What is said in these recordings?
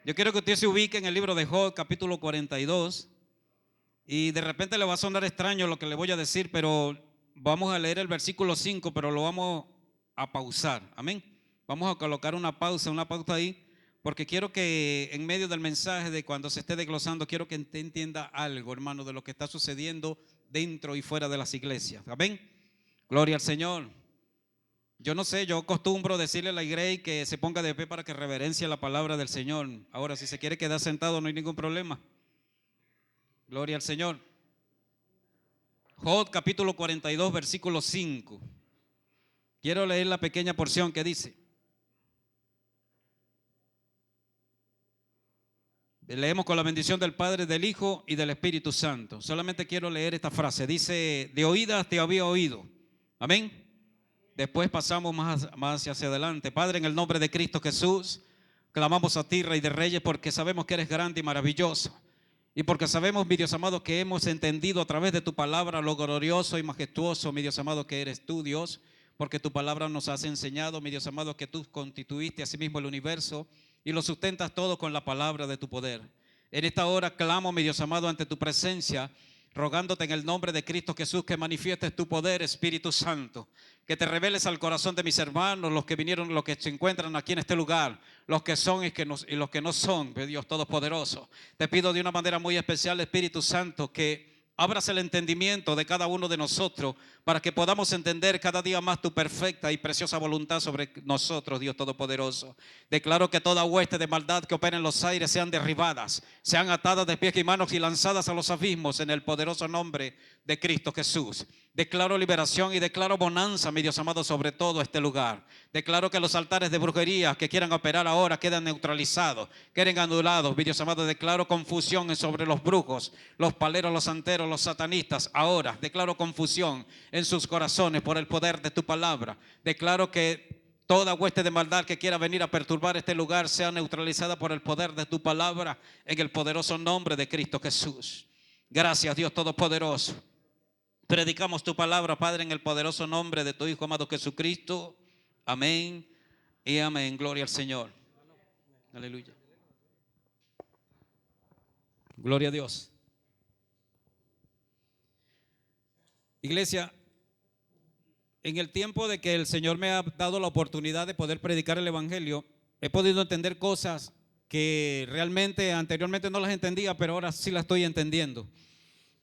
Yo quiero que usted se ubique en el libro de Job, capítulo 42. Y de repente le va a sonar extraño lo que le voy a decir, pero vamos a leer el versículo 5, pero lo vamos a pausar. Amén. Vamos a colocar una pausa ahí, porque quiero que en medio del mensaje de cuando se esté desglosando, quiero que usted entienda algo, hermano, de lo que está sucediendo dentro y fuera de las iglesias. Amén. Gloria al Señor. Yo no sé, yo acostumbro decirle a la iglesia que se ponga de pie para que reverencie la palabra del Señor. Ahora, si se quiere quedar sentado, no hay ningún problema. Gloria al Señor. Job capítulo 42, versículo 5. Quiero leer la pequeña porción que dice. Leemos con la bendición del Padre, del Hijo y del Espíritu Santo. Solamente quiero leer esta frase. Dice, de oídas te había oído. Amén. Después pasamos más hacia adelante. Padre, en el nombre de Cristo Jesús, clamamos a ti, Rey de Reyes, porque sabemos que eres grande y maravilloso. Y porque sabemos, mi Dios amado, que hemos entendido a través de tu palabra lo glorioso y majestuoso, mi Dios amado, que eres tú, Dios. Porque tu palabra nos has enseñado, mi Dios amado, que tú constituiste a sí mismo el universo y lo sustentas todo con la palabra de tu poder. En esta hora clamo, mi Dios amado, ante tu presencia, rogándote en el nombre de Cristo Jesús que manifiestes tu poder, Espíritu Santo, que te reveles al corazón de mis hermanos, los que vinieron, los que se encuentran aquí en este lugar, los que son y los que no son, Dios Todopoderoso. Te pido de una manera muy especial, Espíritu Santo, que abras el entendimiento de cada uno de nosotros para que podamos entender cada día más tu perfecta y preciosa voluntad sobre nosotros, Dios Todopoderoso. Declaro que toda hueste de maldad que opera en los aires sean derribadas, sean atadas de pies y manos y lanzadas a los abismos en el poderoso nombre de Cristo Jesús. Declaro liberación y declaro bonanza, mi Dios amado, sobre todo este lugar. Declaro que los altares de brujería que quieran operar ahora quedan neutralizados, queden anulados, mi Dios amado. Declaro confusión sobre los brujos, los paleros, los santeros, los satanistas. Ahora declaro confusión en sus corazones por el poder de tu palabra. Declaro que toda hueste de maldad que quiera venir a perturbar este lugar sea neutralizada por el poder de tu palabra en el poderoso nombre de Cristo Jesús. Gracias, Dios Todopoderoso. Predicamos tu palabra, Padre, en el poderoso nombre de tu Hijo amado Jesucristo. Amén y amén. Gloria al Señor. Aleluya. Gloria a Dios. Iglesia, en el tiempo de que el Señor me ha dado la oportunidad de poder predicar el Evangelio, he podido entender cosas que realmente anteriormente no las entendía, pero ahora sí las estoy entendiendo.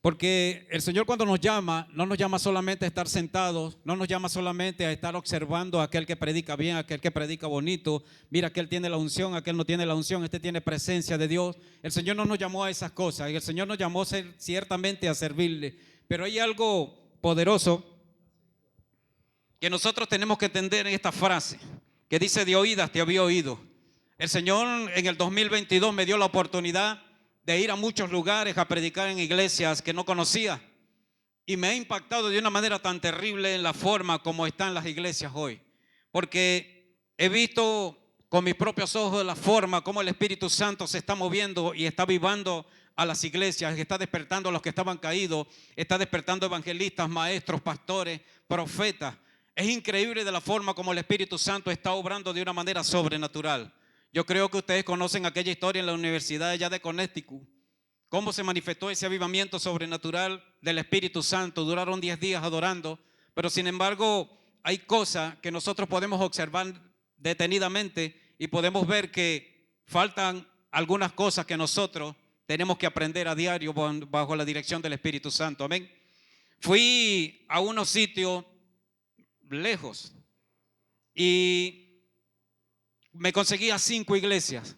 Porque el Señor cuando nos llama, no nos llama solamente a estar sentados, no nos llama solamente a estar observando a aquel que predica bien, a aquel que predica bonito. Mira, aquel tiene la unción, aquel no tiene la unción, este tiene presencia de Dios. El Señor no nos llamó a esas cosas, y el Señor nos llamó ciertamente a servirle. Pero hay algo poderoso que nosotros tenemos que entender en esta frase, que dice, de oídas te había oído. El Señor en el 2022 me dio la oportunidad de ir a muchos lugares a predicar en iglesias que no conocía, y me ha impactado de una manera tan terrible en la forma como están las iglesias hoy, porque he visto con mis propios ojos la forma como el Espíritu Santo se está moviendo y está avivando a las iglesias, está despertando a los que estaban caídos, está despertando evangelistas, maestros, pastores, profetas. Es increíble de la forma como el Espíritu Santo está obrando de una manera sobrenatural. Yo creo que ustedes conocen aquella historia en la Universidad allá de Connecticut, cómo se manifestó ese avivamiento sobrenatural del Espíritu Santo. Duraron 10 días adorando, pero sin embargo hay cosas que nosotros podemos observar detenidamente y podemos ver que faltan algunas cosas que nosotros tenemos que aprender a diario bajo la dirección del Espíritu Santo. Amén. Fui a unos sitios lejos y me conseguí a 5 iglesias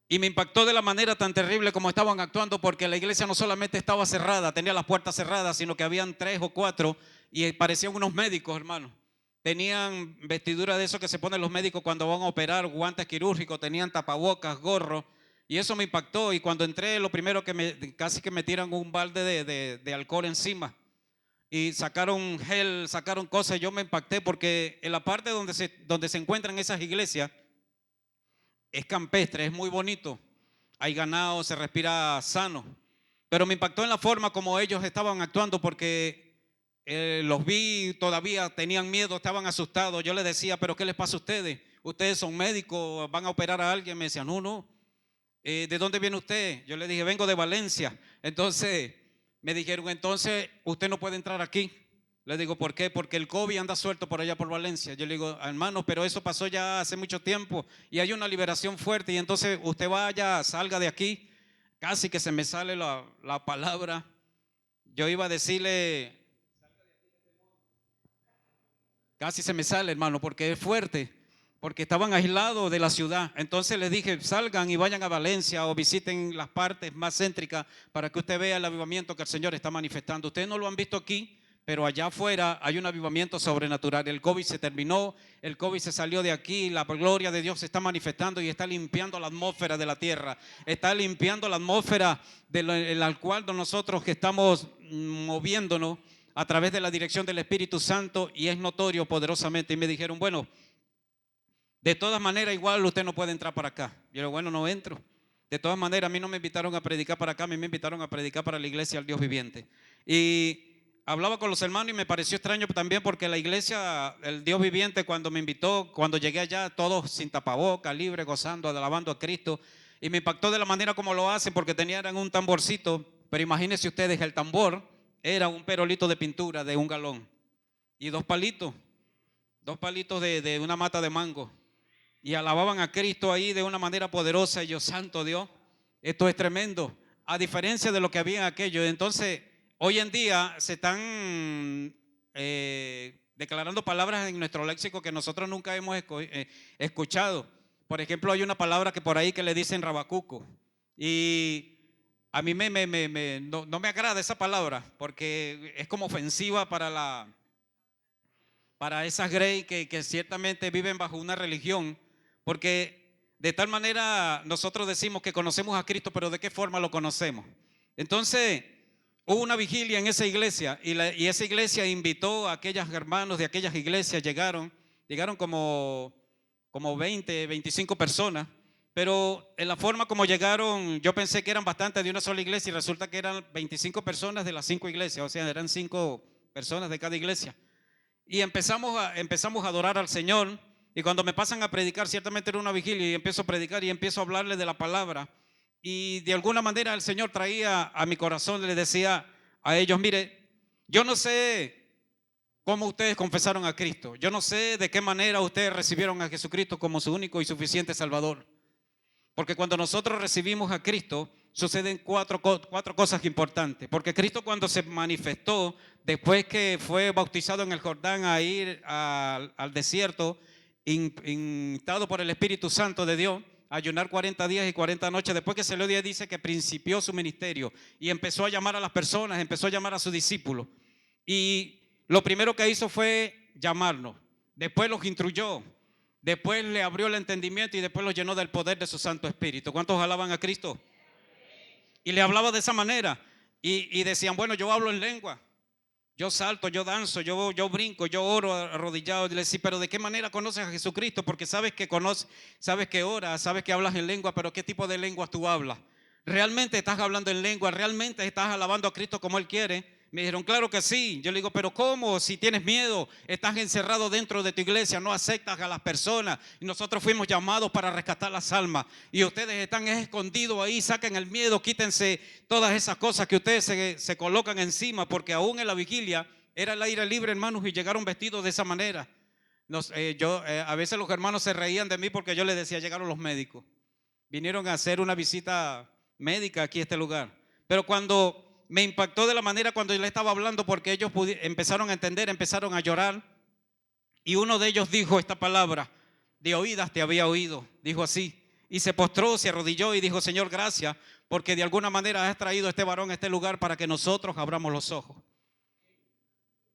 y me impactó de la manera tan terrible como estaban actuando, porque la iglesia no solamente estaba cerrada, tenía las puertas cerradas, sino que habían 3 o 4 y parecían unos médicos, hermano. Tenían vestidura de eso que se ponen los médicos cuando van a operar, guantes quirúrgicos, tenían tapabocas, gorros, y eso me impactó. Y cuando entré, lo primero que casi que me tiran un balde de alcohol encima. Y sacaron gel, sacaron cosas. Yo me impacté porque en la parte donde se encuentran esas iglesias es campestre, es muy bonito. Hay ganado, se respira sano. Pero me impactó en la forma como ellos estaban actuando, porque los vi, todavía tenían miedo, estaban asustados. Yo les decía, pero ¿qué les pasa a ustedes? Ustedes son médicos, van a operar a alguien. Me decían, no, no. ¿De dónde viene usted? Yo le dije, vengo de Valencia. Entonces me dijeron, entonces usted no puede entrar aquí. Le digo, ¿por qué? Porque el COVID anda suelto por allá por Valencia. Yo le digo, hermano, pero eso pasó ya hace mucho tiempo y hay una liberación fuerte y entonces usted vaya, salga de aquí. Casi que se me sale la palabra. Yo iba a decirle, casi se me sale, hermano, porque es fuerte, porque estaban aislados de la ciudad. Entonces les dije, salgan y vayan a Valencia o visiten las partes más céntricas para que usted vea el avivamiento que el Señor está manifestando. Ustedes no lo han visto aquí, pero allá afuera hay un avivamiento sobrenatural. El COVID se terminó, el COVID se salió de aquí, la gloria de Dios se está manifestando y está limpiando la atmósfera de la tierra, está limpiando la atmósfera en la cual nosotros que estamos moviéndonos a través de la dirección del Espíritu Santo, y es notorio poderosamente. Y me dijeron, bueno, de todas maneras igual usted no puede entrar para acá. Yo digo, bueno, no entro. De todas maneras, a mí no me invitaron a predicar para acá, a mí me invitaron a predicar para la iglesia del Dios viviente. Y hablaba con los hermanos y me pareció extraño también porque la iglesia, el Dios viviente, cuando me invitó, cuando llegué allá, todos sin tapaboca, libre, gozando, alabando a Cristo. Y me impactó de la manera como lo hacen porque tenían un tamborcito, pero imagínense ustedes, el tambor era un perolito de pintura de 1 galón y dos palitos de una mata de mango. Y alababan a Cristo ahí de una manera poderosa. Y yo, santo Dios, esto es tremendo. A diferencia de lo que había en aquello. Entonces, hoy en día se están declarando palabras en nuestro léxico que nosotros nunca hemos escuchado. Por ejemplo, hay una palabra que por ahí que le dicen rabacuco. Y a mí no me agrada esa palabra porque es como ofensiva para esas grey que ciertamente viven bajo una religión, porque de tal manera nosotros decimos que conocemos a Cristo, pero ¿de qué forma lo conocemos? Entonces hubo una vigilia en esa iglesia y esa iglesia invitó a aquellos hermanos de aquellas iglesias, llegaron como 20, 25 personas. Pero en la forma como llegaron, yo pensé que eran bastantes de una sola iglesia y resulta que eran 25 personas de las 5 iglesias, o sea, eran 5 personas de cada iglesia. Y empezamos a adorar al Señor. Y cuando me pasan a predicar, ciertamente era una vigilia y empiezo a predicar y empiezo a hablarle de la palabra. Y de alguna manera el Señor traía a mi corazón, le decía a ellos, mire, yo no sé cómo ustedes confesaron a Cristo. Yo no sé de qué manera ustedes recibieron a Jesucristo como su único y suficiente Salvador. Porque cuando nosotros recibimos a Cristo, suceden cuatro cosas importantes. Porque Cristo cuando se manifestó, después que fue bautizado en el Jordán a ir al desierto, instado por el Espíritu Santo de Dios, a ayunar 40 días y 40 noches, después que se le dio, dice que principió su ministerio y empezó a llamar a las personas, empezó a llamar a sus discípulos. Y lo primero que hizo fue llamarnos, después los instruyó, después le abrió el entendimiento y después los llenó del poder de su Santo Espíritu. ¿Cuántos alaban a Cristo? Y le hablaba de esa manera y decían, bueno, yo hablo en lengua, yo salto, yo danzo, yo brinco, yo oro arrodillado. Y le decía, pero ¿de qué manera conoces a Jesucristo? Porque sabes que conoces, sabes que oras, sabes que hablas en lengua, pero ¿qué tipo de lenguas tú hablas? ¿Realmente estás hablando en lengua? ¿Realmente estás alabando a Cristo como Él quiere? Me dijeron, claro que sí. Yo le digo, pero ¿cómo? Si tienes miedo, estás encerrado dentro de tu iglesia, no aceptas a las personas. Y nosotros fuimos llamados para rescatar las almas. Y ustedes están escondidos ahí, saquen el miedo, quítense todas esas cosas que ustedes se colocan encima, porque aún en la vigilia era el aire libre, hermanos, y llegaron vestidos de esa manera. A veces los hermanos se reían de mí porque yo les decía, llegaron los médicos. Vinieron a hacer una visita médica aquí a este lugar. Pero cuando me impactó de la manera cuando yo le estaba hablando, porque ellos empezaron a entender, empezaron a llorar. Y uno de ellos dijo esta palabra, de oídas te había oído, dijo así. Y se postró, se arrodilló y dijo, Señor, gracias, porque de alguna manera has traído a este varón a este lugar para que nosotros abramos los ojos.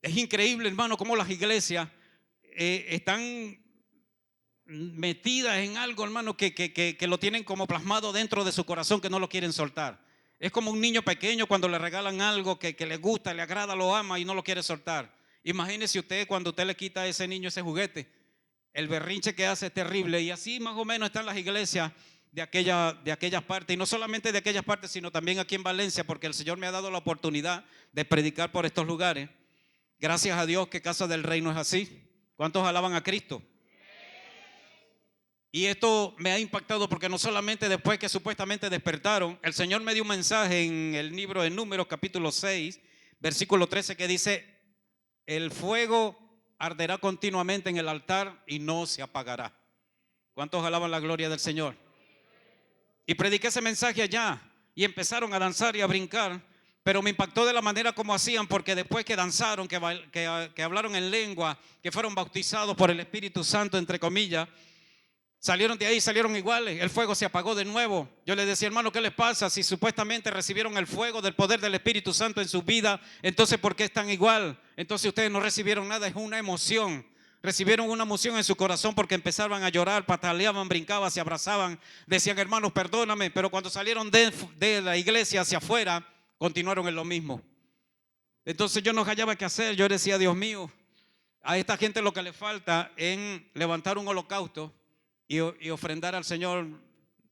Es increíble, hermano, cómo las iglesias están metidas en algo, hermano, que lo tienen como plasmado dentro de su corazón, que no lo quieren soltar. Es como un niño pequeño cuando le regalan algo que le gusta, le agrada, lo ama y no lo quiere soltar. Imagínese usted cuando usted le quita a ese niño ese juguete, el berrinche que hace es terrible. Y así más o menos están las iglesias de aquellas partes, y no solamente de aquellas partes, sino también aquí en Valencia, porque el Señor me ha dado la oportunidad de predicar por estos lugares. Gracias a Dios que Casa del Reino es así. ¿Cuántos alaban a Cristo? Y esto me ha impactado porque no solamente después que supuestamente despertaron, el Señor me dio un mensaje en el libro de Números capítulo 6, versículo 13, que dice: el fuego arderá continuamente en el altar y no se apagará. ¿Cuántos alaban la gloria del Señor? Y prediqué ese mensaje allá y empezaron a danzar y a brincar, pero me impactó de la manera como hacían, porque después que danzaron, que hablaron en lengua, que fueron bautizados por el Espíritu Santo, entre comillas, salieron de ahí, salieron iguales. El fuego se apagó de nuevo. Yo les decía: hermano, ¿qué les pasa? Si supuestamente recibieron el fuego del poder del Espíritu Santo en su vida, entonces ¿por qué están igual? Entonces ustedes no recibieron nada, es una emoción. Recibieron una emoción en su corazón porque empezaban a llorar, pataleaban, brincaban, se abrazaban, decían: hermanos, perdóname. Pero cuando salieron de la iglesia hacia afuera, continuaron en lo mismo. Entonces yo no hallaba qué hacer. Yo decía: Dios mío, a esta gente lo que le falta es levantar un holocausto y ofrendar al Señor.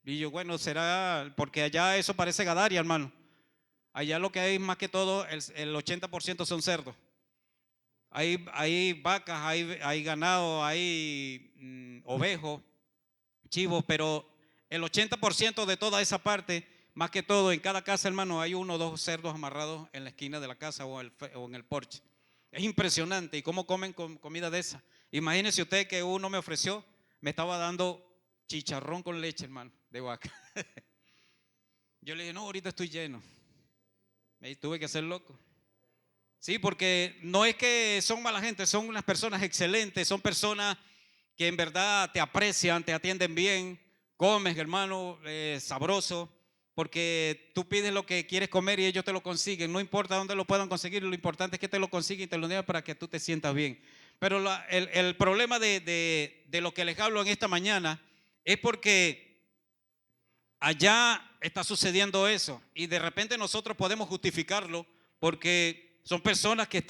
Y yo, bueno, será porque allá eso parece Gadaria, hermano. Allá lo que hay más que todo, el 80% son cerdos. Hay vacas, hay ganado, hay ovejos, chivos, pero el 80% de toda esa parte, más que todo, en cada casa, hermano, hay 1 o 2 cerdos amarrados en la esquina de la casa o en el porche. Es impresionante. ¿Y cómo comen comida de esa? Imagínese usted que uno me ofreció, me estaba dando chicharrón con leche, hermano, de vaca. Yo le dije: no, ahorita estoy lleno. Me tuve que hacer loco. Sí, porque no es que son mala gente, son unas personas excelentes, son personas que en verdad te aprecian, te atienden bien, comes, hermano, sabroso, porque tú pides lo que quieres comer y ellos te lo consiguen. No importa dónde lo puedan conseguir, lo importante es que te lo consiguen y te lo den para que tú te sientas bien. Pero el problema de lo que les hablo en esta mañana es porque allá está sucediendo eso y de repente nosotros podemos justificarlo porque son personas que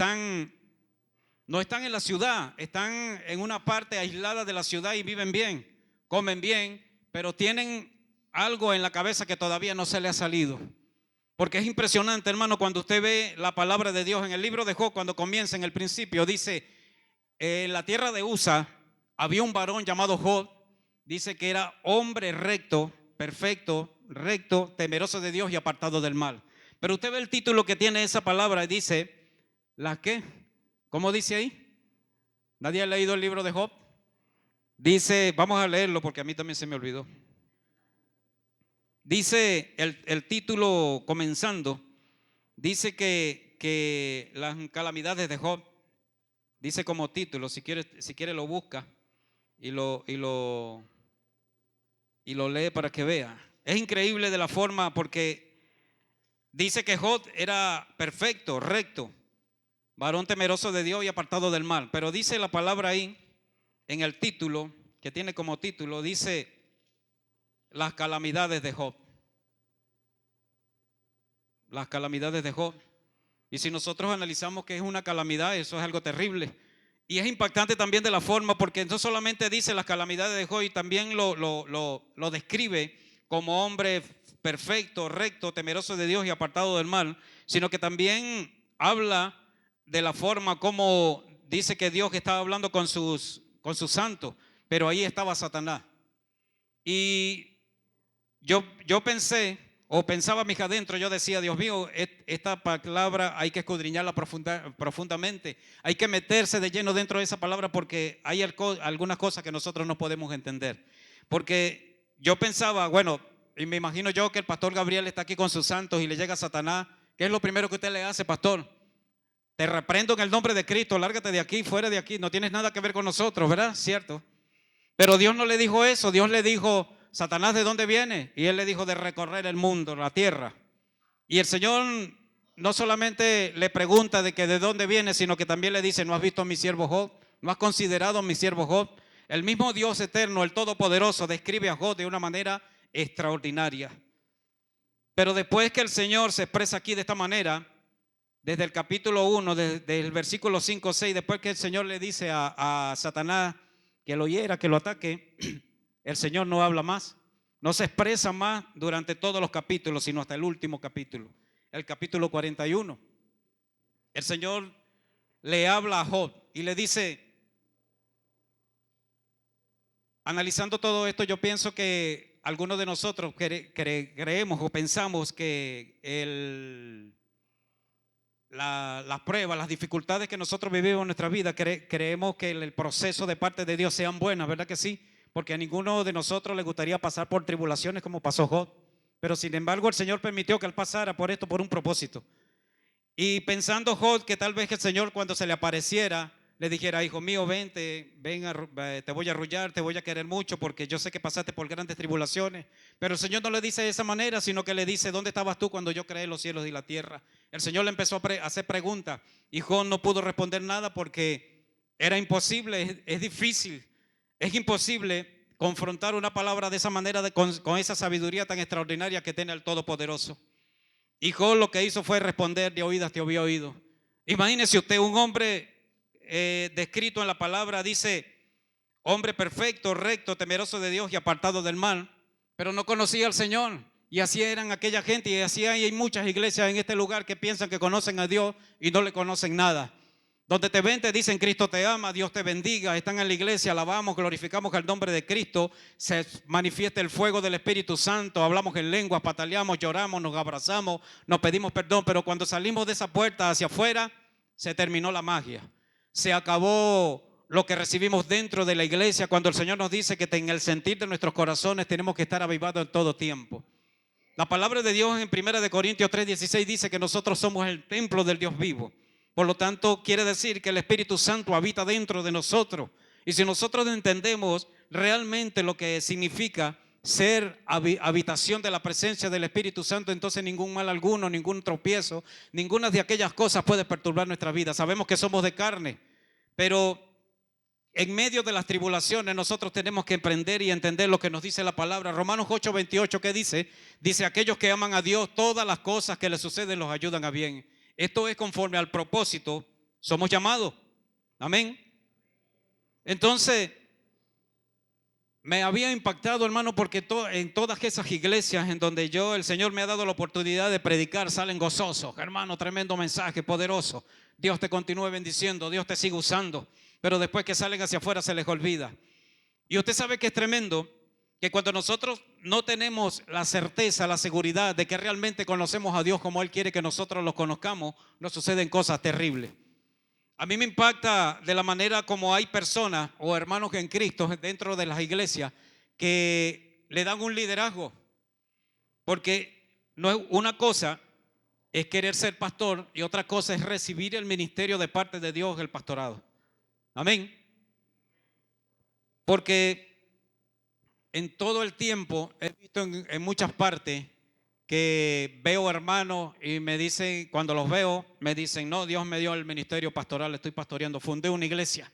no están en la ciudad, están en una parte aislada de la ciudad y viven bien, comen bien, pero tienen algo en la cabeza que todavía no se le ha salido. Porque es impresionante, hermano, cuando usted ve la palabra de Dios en el libro de Job, cuando comienza en el principio, dice: en la tierra de Usa había un varón llamado Job, dice que era hombre recto, perfecto, recto, temeroso de Dios y apartado del mal. Pero usted ve el título que tiene esa palabra y dice: ¿la qué? ¿Cómo dice ahí? ¿Nadie ha leído el libro de Job? Dice, vamos a leerlo porque a mí también se me olvidó. Dice el título comenzando, dice que las calamidades de Job, dice como título, si quiere lo busca y lo lee para que vea. Es increíble de la forma, porque dice que Job era perfecto, recto, varón temeroso de Dios y apartado del mal. Pero dice la palabra ahí, en el título, que tiene como título, dice: las calamidades de Job. Las calamidades de Job. Y si nosotros analizamos qué es una calamidad, eso es algo terrible. Y es impactante también de la forma, porque no solamente dice las calamidades de Job, y también lo describe como hombre perfecto, recto, temeroso de Dios y apartado del mal, sino que también habla de la forma como dice que Dios estaba hablando con sus santos, pero ahí estaba Satanás. Y yo pensé, o pensaba mis adentro, yo decía: Dios mío, esta palabra hay que escudriñarla profundamente, hay que meterse de lleno dentro de esa palabra, porque hay algunas cosas que nosotros no podemos entender. Porque yo pensaba, bueno, y me imagino yo que el pastor Gabriel está aquí con sus santos y le llega Satanás. ¿Qué es lo primero que usted le hace, pastor? Te reprendo en el nombre de Cristo, lárgate de aquí, fuera de aquí, no tienes nada que ver con nosotros, ¿verdad? ¿Cierto? Pero Dios no le dijo eso. Dios le dijo: Satanás, ¿de dónde viene? Y él le dijo: de recorrer el mundo, la tierra. Y el Señor no solamente le pregunta de que de dónde viene, sino que también le dice: ¿no has visto a mi siervo Job? ¿No has considerado a mi siervo Job? El mismo Dios eterno, el Todopoderoso, describe a Job de una manera extraordinaria. Pero después que el Señor se expresa aquí de esta manera, desde el capítulo 1, desde el versículo 5 o 6, después que el Señor le dice a Satanás que lo hiera, que lo ataque, el Señor no habla más, no se expresa más durante todos los capítulos, sino hasta el último capítulo, el capítulo 41. El Señor le habla a Job y le dice: Analizando todo esto, yo pienso que algunos de nosotros creemos o pensamos que las pruebas, las dificultades que nosotros vivimos en nuestra vida, creemos que el proceso de parte de Dios sean buenas, ¿verdad que sí? Porque a ninguno de nosotros le gustaría pasar por tribulaciones como pasó Job. Pero sin embargo el Señor permitió que él pasara por esto por un propósito. Y pensando Job que tal vez el Señor cuando se le apareciera le dijera: hijo mío, vente, te voy a arrullar, te voy a querer mucho porque yo sé que pasaste por grandes tribulaciones. Pero el Señor no le dice de esa manera, sino que le dice: ¿dónde estabas tú cuando yo creé los cielos y la tierra? El Señor le empezó a hacer preguntas y Job no pudo responder nada porque era imposible, es difícil, es imposible confrontar una palabra de esa manera, con esa sabiduría tan extraordinaria que tiene el Todopoderoso. Y Job lo que hizo fue responder: de oídas te había oído. Imagínese usted, un hombre descrito en la palabra, dice: hombre perfecto, recto, temeroso de Dios y apartado del mal, pero no conocía al Señor. Y así eran aquella gente, y así hay muchas iglesias en este lugar que piensan que conocen a Dios y no le conocen nada. Donde te ven te dicen: Cristo te ama, Dios te bendiga. Están en la iglesia, alabamos, glorificamos el nombre de Cristo, se manifiesta el fuego del Espíritu Santo, hablamos en lenguas, pataleamos, lloramos, nos abrazamos, nos pedimos perdón. Pero cuando salimos de esa puerta hacia afuera, se terminó la magia. Se acabó lo que recibimos dentro de la iglesia, cuando el Señor nos dice que en el sentir de nuestros corazones tenemos que estar avivados en todo tiempo. La palabra de Dios en 1 Corintios 3:16 dice que nosotros somos el templo del Dios vivo. Por lo tanto, quiere decir que el Espíritu Santo habita dentro de nosotros. Y si nosotros entendemos realmente lo que significa ser habitación de la presencia del Espíritu Santo, entonces ningún mal alguno, ningún tropiezo, ninguna de aquellas cosas puede perturbar nuestra vida. Sabemos que somos de carne, pero en medio de las tribulaciones nosotros tenemos que emprender y entender lo que nos dice la palabra. Romanos 8:28, ¿qué dice? Dice: aquellos que aman a Dios, todas las cosas que les suceden los ayudan a bien. Esto es conforme al propósito somos llamados. Amén. Entonces, me había impactado, hermano, porque en todas esas iglesias en donde el Señor me ha dado la oportunidad de predicar, salen gozosos. Hermano, tremendo mensaje, poderoso. Dios te continúe bendiciendo, Dios te sigue usando. Pero después que salen hacia afuera se les olvida. Y usted sabe que es tremendo que cuando nosotros no tenemos la certeza, la seguridad de que realmente conocemos a Dios como Él quiere que nosotros los conozcamos, nos suceden cosas terribles. A mí me impacta de la manera como hay personas o hermanos en Cristo dentro de las iglesias que le dan un liderazgo. Porque no es una cosa es querer ser pastor y otra cosa es recibir el ministerio de parte de Dios, el pastorado. Amén. Porque en todo el tiempo he visto en muchas partes que veo hermanos y me dicen, cuando los veo, me dicen: no, Dios me dio el ministerio pastoral, estoy pastoreando, fundé una iglesia.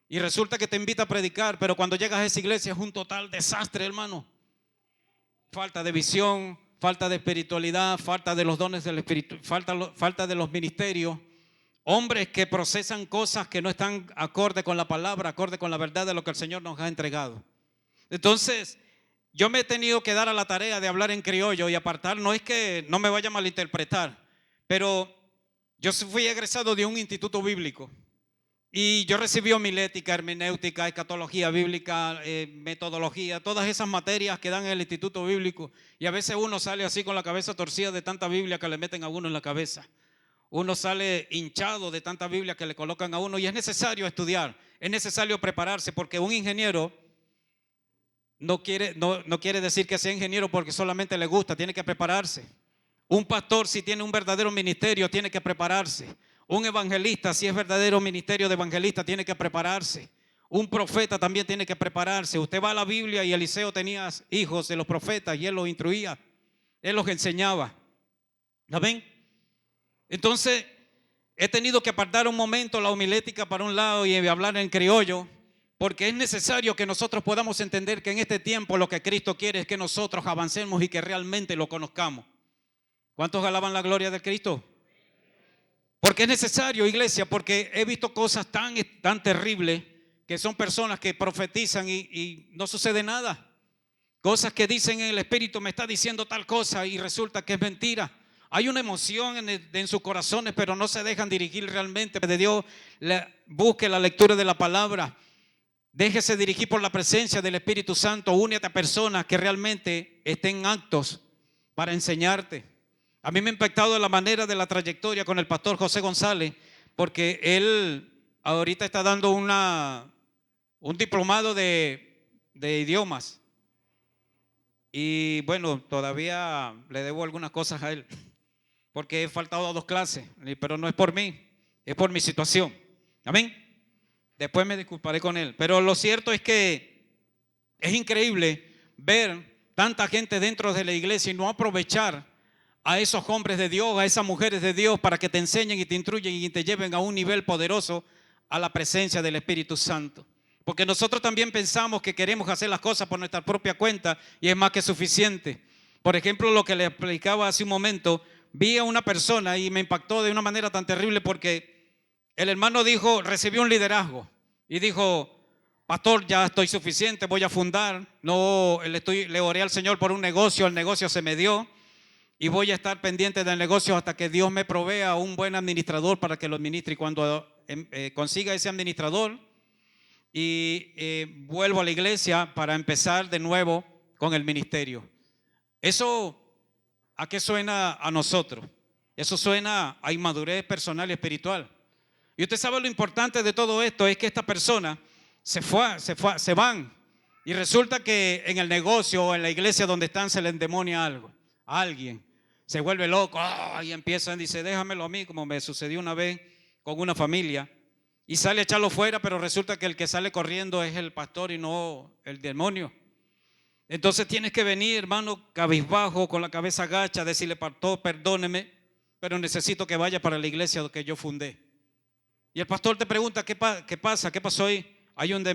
Y resulta que te invita a predicar, pero cuando llegas a esa iglesia es un total desastre, hermano. Falta de visión, falta de espiritualidad, falta de los dones del Espíritu, falta de los ministerios. Hombres que procesan cosas que no están acorde con la palabra, acorde con la verdad de lo que el Señor nos ha entregado. Entonces, yo me he tenido que dar a la tarea de hablar en criollo y apartar. No es que no me vaya a malinterpretar, pero yo fui egresado de un instituto bíblico y yo recibí homilética, hermenéutica, escatología bíblica, metodología, todas esas materias que dan en el instituto bíblico. Y a veces uno sale así con la cabeza torcida de tanta Biblia que le meten a uno en la cabeza. Uno sale hinchado de tanta Biblia que le colocan a uno, y es necesario estudiar, es necesario prepararse, porque un ingeniero no quiere decir que sea ingeniero porque solamente le gusta, tiene que prepararse. Un pastor, si tiene un verdadero ministerio, tiene que prepararse. Un evangelista, si es verdadero ministerio de evangelista, tiene que prepararse. Un profeta también tiene que prepararse. Usted va a la Biblia y Eliseo tenía hijos de los profetas y él los instruía, él los enseñaba. ¿Amén? Entonces, he tenido que apartar un momento la homilética para un lado y hablar en criollo, porque es necesario que nosotros podamos entender que en este tiempo lo que Cristo quiere es que nosotros avancemos y que realmente lo conozcamos. ¿Cuántos alaban la gloria de Cristo? Porque es necesario, iglesia, porque he visto cosas tan terribles, que son personas que profetizan y no sucede nada. Cosas que dicen: en el Espíritu me está diciendo tal cosa, y resulta que es mentira. Hay una emoción en sus corazones, pero no se dejan dirigir realmente de Dios. Busque la lectura de la palabra. Déjese dirigir por la presencia del Espíritu Santo. Únete a personas que realmente estén aptos para enseñarte. A mí me ha impactado la manera de la trayectoria con el pastor José González, porque él ahorita está dando un diplomado de idiomas. Y bueno, todavía le debo algunas cosas a él, porque he faltado a 2 clases, pero no es por mí, es por mi situación. Amén. Después me disculparé con él. Pero lo cierto es que es increíble ver tanta gente dentro de la iglesia y no aprovechar a esos hombres de Dios, a esas mujeres de Dios, para que te enseñen y te instruyen y te lleven a un nivel poderoso a la presencia del Espíritu Santo. Porque nosotros también pensamos que queremos hacer las cosas por nuestra propia cuenta y es más que suficiente. Por ejemplo, lo que le explicaba hace un momento, vi a una persona y me impactó de una manera tan terrible porque el hermano dijo, recibió un liderazgo y dijo, pastor, ya estoy suficiente, voy a fundar. No, le oré al Señor por un negocio, el negocio se me dio y voy a estar pendiente del negocio hasta que Dios me provea un buen administrador para que lo administre. Y cuando consiga ese administrador y vuelvo a la iglesia para empezar de nuevo con el ministerio. ¿Eso a qué suena a nosotros? Eso suena a inmadurez personal y espiritual. Y usted sabe lo importante de todo esto es que esta persona se van y resulta que en el negocio o en la iglesia donde están se le endemonia algo, a alguien, se vuelve loco y empiezan, dice, déjamelo a mí, como me sucedió una vez con una familia, y sale a echarlo fuera, pero resulta que el que sale corriendo es el pastor y no el demonio. Entonces tienes que venir, hermano, cabizbajo, con la cabeza agacha, decirle, pastor, perdóneme, pero necesito que vaya para la iglesia que yo fundé. Y el pastor te pregunta, ¿qué pasa? ¿Qué pasó ahí? Hay un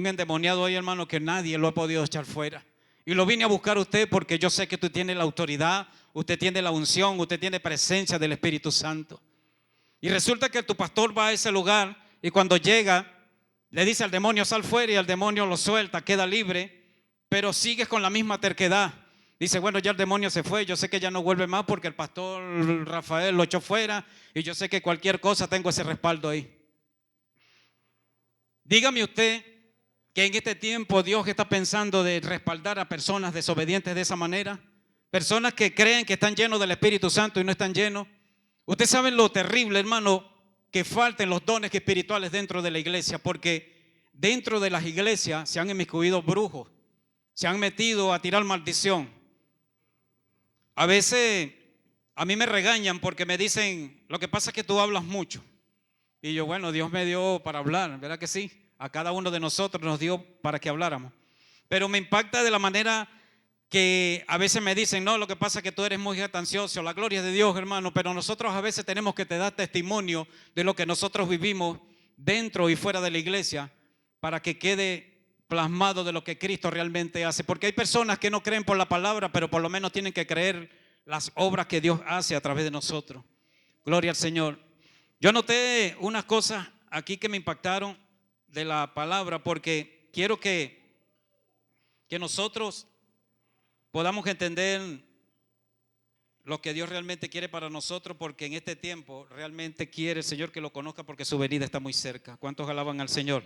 endemoniado ahí, hermano, que nadie lo ha podido echar fuera. Y lo vine a buscar a usted porque yo sé que usted tiene la autoridad, usted tiene la unción, usted tiene presencia del Espíritu Santo. Y resulta que tu pastor va a ese lugar y cuando llega, le dice al demonio, sal fuera, y el demonio lo suelta, queda libre, pero sigues con la misma terquedad. Dice, bueno, ya el demonio se fue, yo sé que ya no vuelve más porque el pastor Rafael lo echó fuera y yo sé que cualquier cosa tengo ese respaldo ahí. Dígame usted que en este tiempo Dios está pensando de respaldar a personas desobedientes de esa manera, personas que creen que están llenos del Espíritu Santo y no están llenos. Usted sabe lo terrible, hermano, que falten los dones espirituales dentro de la iglesia, porque dentro de las iglesias se han inmiscuido brujos, se han metido a tirar maldición. A veces a mí me regañan porque me dicen, lo que pasa es que tú hablas mucho. Y yo, bueno, Dios me dio para hablar, ¿verdad que sí? A cada uno de nosotros nos dio para que habláramos. Pero me impacta de la manera que a veces me dicen, no, lo que pasa es que tú eres muy jactancioso, la gloria es de Dios, hermano, pero nosotros a veces tenemos que te dar testimonio de lo que nosotros vivimos dentro y fuera de la iglesia para que quede plasmado de lo que Cristo realmente hace, porque hay personas que no creen por la palabra, pero por lo menos tienen que creer las obras que Dios hace a través de nosotros. Gloria al Señor. Yo noté unas cosas aquí que me impactaron de la palabra, porque quiero que nosotros podamos entender lo que Dios realmente quiere para nosotros, porque en este tiempo realmente quiere el Señor que lo conozca, porque su venida está muy cerca. ¿Cuántos alaban al Señor?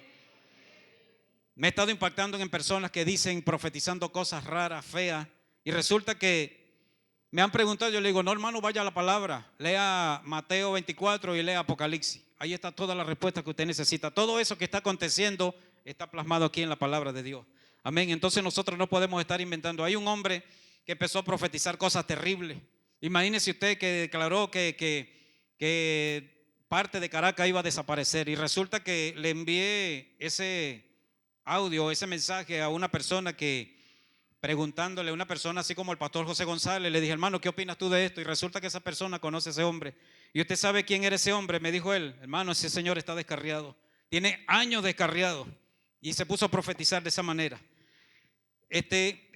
Me he estado impactando en personas que dicen, profetizando cosas raras, feas, y resulta que me han preguntado, yo le digo, no, hermano, vaya a la palabra, lea Mateo 24 y lea Apocalipsis. Ahí está toda la respuesta que usted necesita. Todo eso que está aconteciendo está plasmado aquí en la palabra de Dios. Amén. Entonces nosotros no podemos estar inventando. Hay un hombre que empezó a profetizar cosas terribles. Imagínese usted que declaró que parte de Caracas iba a desaparecer, y resulta que le envié ese audio, ese mensaje a una persona preguntándole a una persona así como el pastor José González, le dije, hermano, ¿qué opinas tú de esto? Y resulta que esa persona conoce a ese hombre. ¿Y usted sabe quién era ese hombre? Me dijo él, hermano, ese señor está descarriado, tiene años descarriado, y se puso a profetizar de esa manera.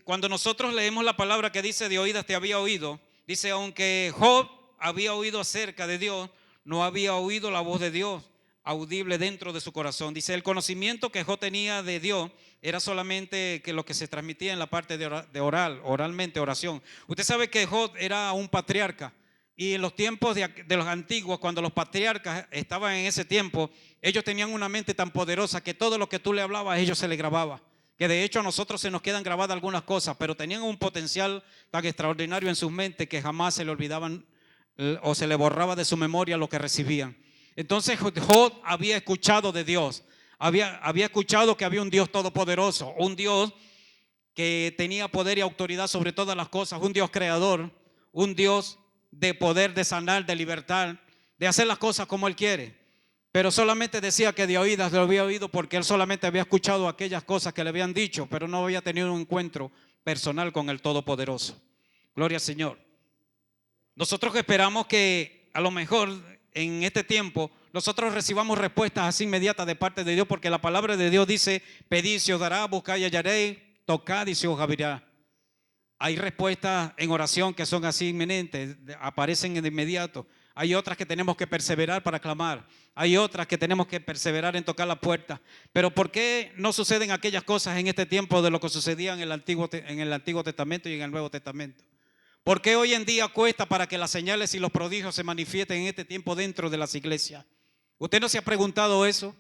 Cuando nosotros leemos la palabra que dice, de oídas te había oído, dice, aunque Job había oído acerca de Dios, no había oído la voz de Dios audible dentro de su corazón. Dice, el conocimiento que Job tenía de Dios era solamente que lo que se transmitía en la parte de oralmente, oración. Usted sabe que Job era un patriarca, Y en los tiempos de los antiguos, cuando los patriarcas estaban en ese tiempo, ellos tenían una mente tan poderosa que todo lo que tú le hablabas a ellos se les grababa. Que de hecho a nosotros se nos quedan grabadas algunas cosas, pero tenían un potencial tan extraordinario en sus mentes que jamás se le olvidaban o se le borraba de su memoria lo que recibían. Entonces Job había escuchado de Dios, había escuchado que había un Dios todopoderoso, un Dios que tenía poder y autoridad sobre todas las cosas, un Dios creador, un Dios de poder, de sanar, de libertad, de hacer las cosas como Él quiere. Pero solamente decía que de oídas lo había oído porque él solamente había escuchado aquellas cosas que le habían dicho, pero no había tenido un encuentro personal con el Todopoderoso. Gloria al Señor. Nosotros esperamos que a lo mejor en este tiempo nosotros recibamos respuestas así inmediatas de parte de Dios, porque la palabra de Dios dice: pedid y se os dará, buscad y hallaréis, tocad y se os abrirá. Hay respuestas en oración que son así inminentes, aparecen de inmediato. Hay otras que tenemos que perseverar para clamar. Hay otras que tenemos que perseverar en tocar la puerta. Pero ¿por qué no suceden aquellas cosas en este tiempo de lo que sucedía en el Antiguo Testamento y en el Nuevo Testamento? ¿Por qué hoy en día cuesta para que las señales y los prodigios se manifiesten en este tiempo dentro de las iglesias? ¿Usted no se ha preguntado eso?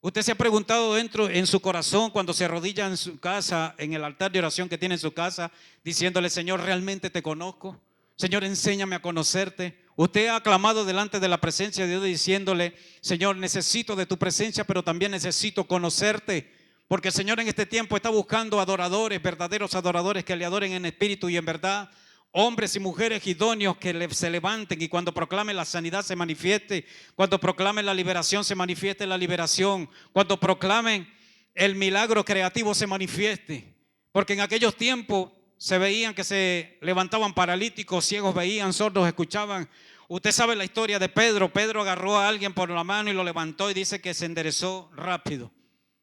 ¿Usted se ha preguntado dentro en su corazón cuando se arrodilla en su casa, en el altar de oración que tiene en su casa, diciéndole: Señor, realmente te conozco? Señor, enséñame a conocerte. Usted ha clamado delante de la presencia de Dios diciéndole: Señor, necesito de tu presencia, pero también necesito conocerte. Porque el Señor en este tiempo está buscando adoradores, verdaderos adoradores que le adoren en espíritu y en verdad. Hombres y mujeres idóneos que se levanten y cuando proclamen la sanidad se manifieste, cuando proclamen la liberación se manifieste la liberación, cuando proclamen el milagro creativo se manifieste. Porque en aquellos tiempos se veían que se levantaban paralíticos, ciegos veían, sordos escuchaban. Usted sabe la historia de Pedro. Pedro agarró a alguien por la mano y lo levantó y dice que se enderezó rápido.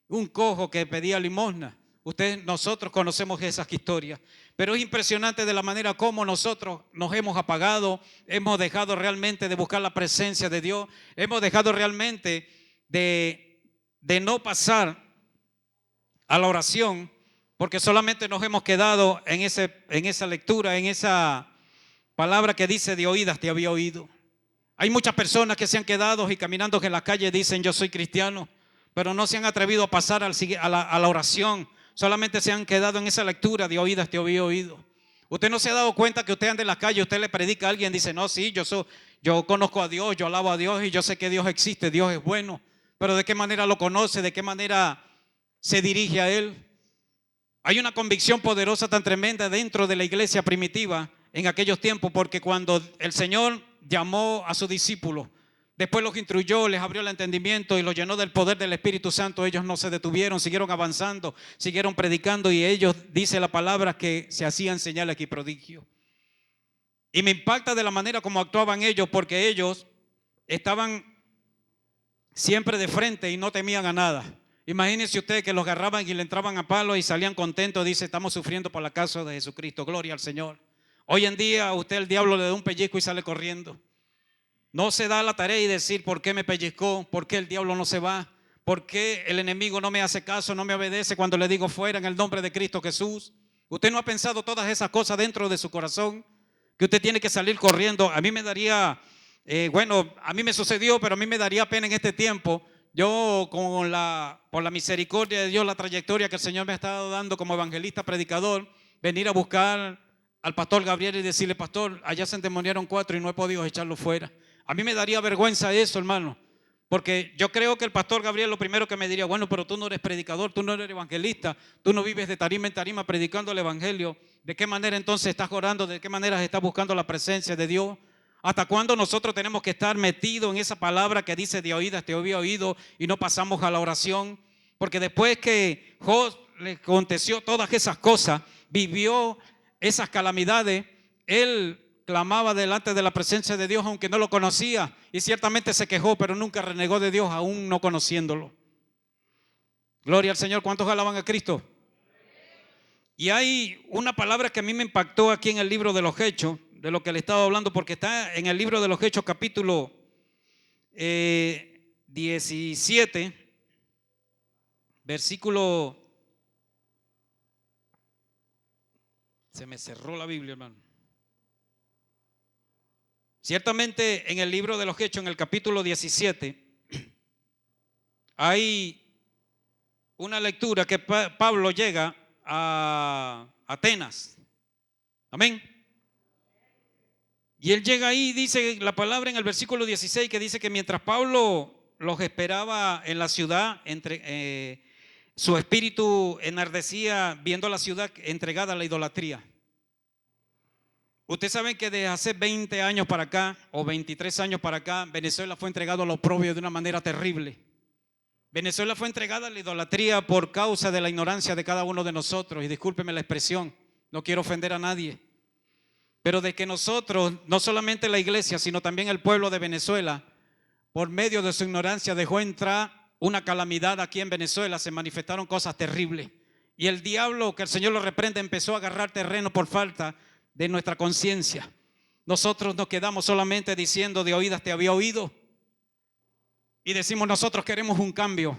Un cojo que pedía limosna. Nosotros conocemos esas historias, pero es impresionante de la manera como nosotros nos hemos apagado, hemos dejado realmente de buscar la presencia de Dios, hemos dejado realmente de no pasar a la oración, porque solamente nos hemos quedado en esa lectura, en esa palabra que dice: de oídas te había oído. Hay muchas personas que se han quedado y caminando en la calle dicen: yo soy cristiano, pero no se han atrevido a pasar a la oración. Solamente se han quedado en esa lectura: de oídas te había oído. Usted no se ha dado cuenta que usted anda en la calle, usted le predica a alguien, dice: no, sí, yo conozco a Dios, yo alabo a Dios y yo sé que Dios existe, Dios es bueno. Pero ¿de qué manera lo conoce? ¿De qué manera se dirige a Él? Hay una convicción poderosa tan tremenda dentro de la iglesia primitiva en aquellos tiempos, porque cuando el Señor llamó a sus discípulos, después los instruyó, les abrió el entendimiento y los llenó del poder del Espíritu Santo, ellos no se detuvieron, siguieron avanzando, siguieron predicando, y ellos, dice la palabra, que se hacían señales y prodigios. Y me impacta de la manera como actuaban ellos, porque ellos estaban siempre de frente y no temían a nada. Imagínense ustedes que los agarraban y le entraban a palo y salían contentos. Dice: estamos sufriendo por la causa de Jesucristo, gloria al Señor. Hoy en día a usted el diablo le da un pellizco y sale corriendo. No se da la tarea y decir: ¿por qué me pellizcó? ¿Por qué el diablo no se va? ¿Por qué el enemigo no me hace caso, no me obedece cuando le digo fuera en el nombre de Cristo Jesús? ¿Usted no ha pensado todas esas cosas dentro de su corazón? Que usted tiene que salir corriendo. A mí me daría, a mí me sucedió, pero a mí me daría pena en este tiempo. Yo por la misericordia de Dios, la trayectoria que el Señor me ha estado dando como evangelista, predicador, venir a buscar al pastor Gabriel y decirle: pastor, allá se endemoniaron 4 y no he podido echarlo fuera. A mí me daría vergüenza eso, hermano, porque yo creo que el pastor Gabriel lo primero que me diría: bueno, pero tú no eres predicador, tú no eres evangelista, tú no vives de tarima en tarima predicando el evangelio. ¿De qué manera entonces estás orando? ¿De qué manera estás buscando la presencia de Dios? ¿Hasta cuándo nosotros tenemos que estar metidos en esa palabra que dice: de oídas te había oído, y no pasamos a la oración? Porque después que Job le aconteció todas esas cosas, vivió esas calamidades, él clamaba delante de la presencia de Dios aunque no lo conocía, y ciertamente se quejó, pero nunca renegó de Dios aún no conociéndolo. Gloria al Señor. ¿Cuántos alaban a Cristo? Y hay una palabra que a mí me impactó aquí en el libro de los Hechos, de lo que le estaba hablando, porque está en el libro de los Hechos capítulo 17, versículo... Se me cerró la Biblia, hermano. Ciertamente en el libro de los Hechos, en el capítulo 17, hay una lectura que Pablo llega a Atenas. Amén. Y él llega ahí, dice la palabra en el versículo 16, que dice que mientras Pablo los esperaba en la ciudad, su espíritu enardecía viendo la ciudad entregada a la idolatría. Ustedes saben que desde hace 20 años para acá, o 23 años para acá, Venezuela fue entregado al oprobio de una manera terrible. Venezuela fue entregada a la idolatría por causa de la ignorancia de cada uno de nosotros. Y discúlpeme la expresión, no quiero ofender a nadie. Pero de que nosotros, no solamente la iglesia, sino también el pueblo de Venezuela, por medio de su ignorancia dejó entrar una calamidad aquí en Venezuela, se manifestaron cosas terribles. Y el diablo, que el Señor lo reprende, empezó a agarrar terreno por falta de nuestra conciencia. Nosotros nos quedamos solamente diciendo de oídas te había oído. Y decimos nosotros queremos un cambio.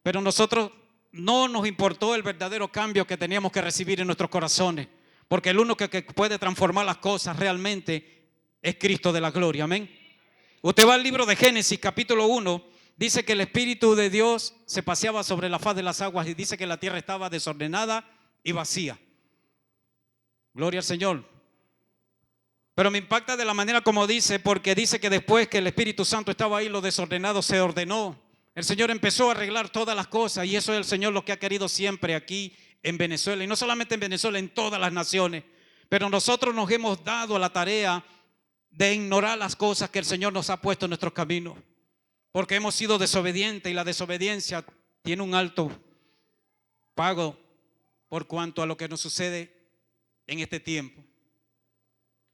Pero nosotros no nos importó el verdadero cambio que teníamos que recibir en nuestros corazones. Porque el único que puede transformar las cosas realmente es Cristo de la gloria. Amén. Usted va al libro de Génesis capítulo 1. Dice que el Espíritu de Dios se paseaba sobre la faz de las aguas. Y dice que la tierra estaba desordenada y vacía. Gloria al Señor. Pero me impacta de la manera como dice, porque dice que después que el Espíritu Santo estaba ahí, lo desordenado se ordenó. El Señor empezó a arreglar todas las cosas, y eso es el Señor lo que ha querido siempre aquí en Venezuela, y no solamente en Venezuela, en todas las naciones. Pero nosotros nos hemos dado a la tarea de ignorar las cosas que el Señor nos ha puesto en nuestros caminos, porque hemos sido desobedientes, y la desobediencia tiene un alto pago por cuanto a lo que nos sucede en este tiempo.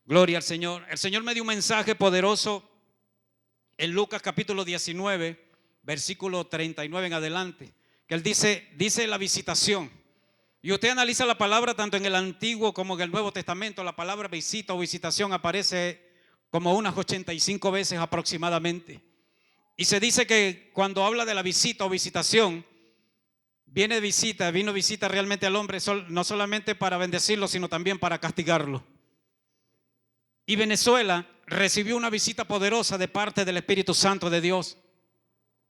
Gloria al Señor. El Señor me dio un mensaje poderoso en Lucas capítulo 19, versículo 39 en adelante, que él dice la visitación. Y usted analiza la palabra tanto en el Antiguo como en el Nuevo Testamento. La palabra visita o visitación aparece como unas 85 veces aproximadamente. Y se dice que cuando habla de la visita o visitación, vino visita realmente al hombre, no solamente para bendecirlo, sino también para castigarlo. Y Venezuela recibió una visita poderosa de parte del Espíritu Santo de Dios.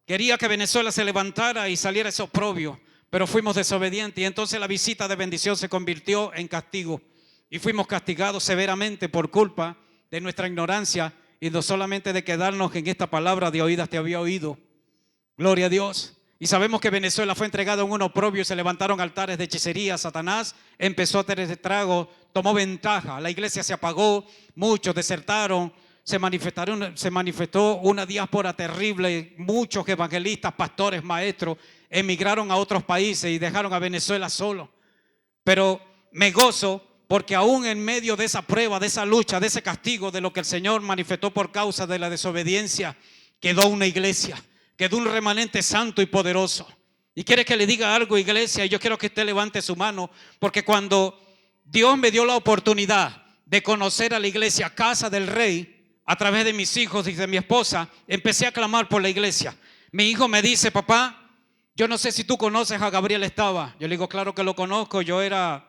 Quería que Venezuela se levantara y saliera ese oprobio, pero fuimos desobedientes, y entonces la visita de bendición se convirtió en castigo. Y fuimos castigados severamente por culpa de nuestra ignorancia, y no solamente de quedarnos en esta palabra de oídas te había oído. Gloria a Dios. Y sabemos que Venezuela fue entregada en un oprobio y se levantaron altares de hechicería. Satanás empezó a tener estrago, tomó ventaja. La iglesia se apagó, muchos desertaron, se manifestó una diáspora terrible. Muchos evangelistas, pastores, maestros emigraron a otros países y dejaron a Venezuela solo. Pero me gozo porque aún en medio de esa prueba, de esa lucha, de ese castigo, de lo que el Señor manifestó por causa de la desobediencia, quedó una iglesia. Quedó un remanente santo y poderoso. Y quiere que le diga algo, iglesia, y yo quiero que usted levante su mano, porque cuando Dios me dio la oportunidad de conocer a la iglesia Casa del Rey a través de mis hijos y de mi esposa, empecé a clamar por la iglesia. Mi hijo me dice, papá, yo no sé si tú conoces a Gabriel Estaba. Yo le digo, claro que lo conozco, de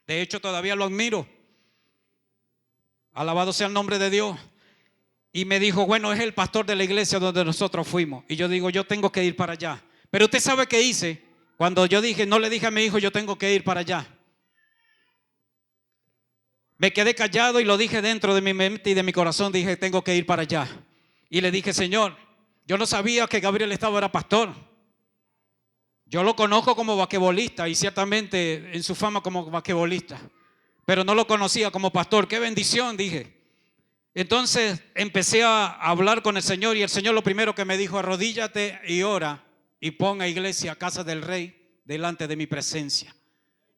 hecho todavía lo admiro. Alabado sea el nombre de Dios. Y me dijo, bueno, es el pastor de la iglesia donde nosotros fuimos. Y yo digo, yo tengo que ir para allá. Pero usted sabe qué hice. Cuando yo no le dije a mi hijo, yo tengo que ir para allá. Me quedé callado y lo dije dentro de mi mente y de mi corazón. Dije, tengo que ir para allá. Y le dije, Señor, yo no sabía que Gabriel Estaba era pastor. Yo lo conozco como basquetbolista y ciertamente en su fama como basquetbolista. Pero no lo conocía como pastor. Qué bendición, dije. Entonces empecé a hablar con el Señor, y el Señor lo primero que me dijo, arrodíllate y ora y pon a iglesia, Casa del Rey, delante de mi presencia.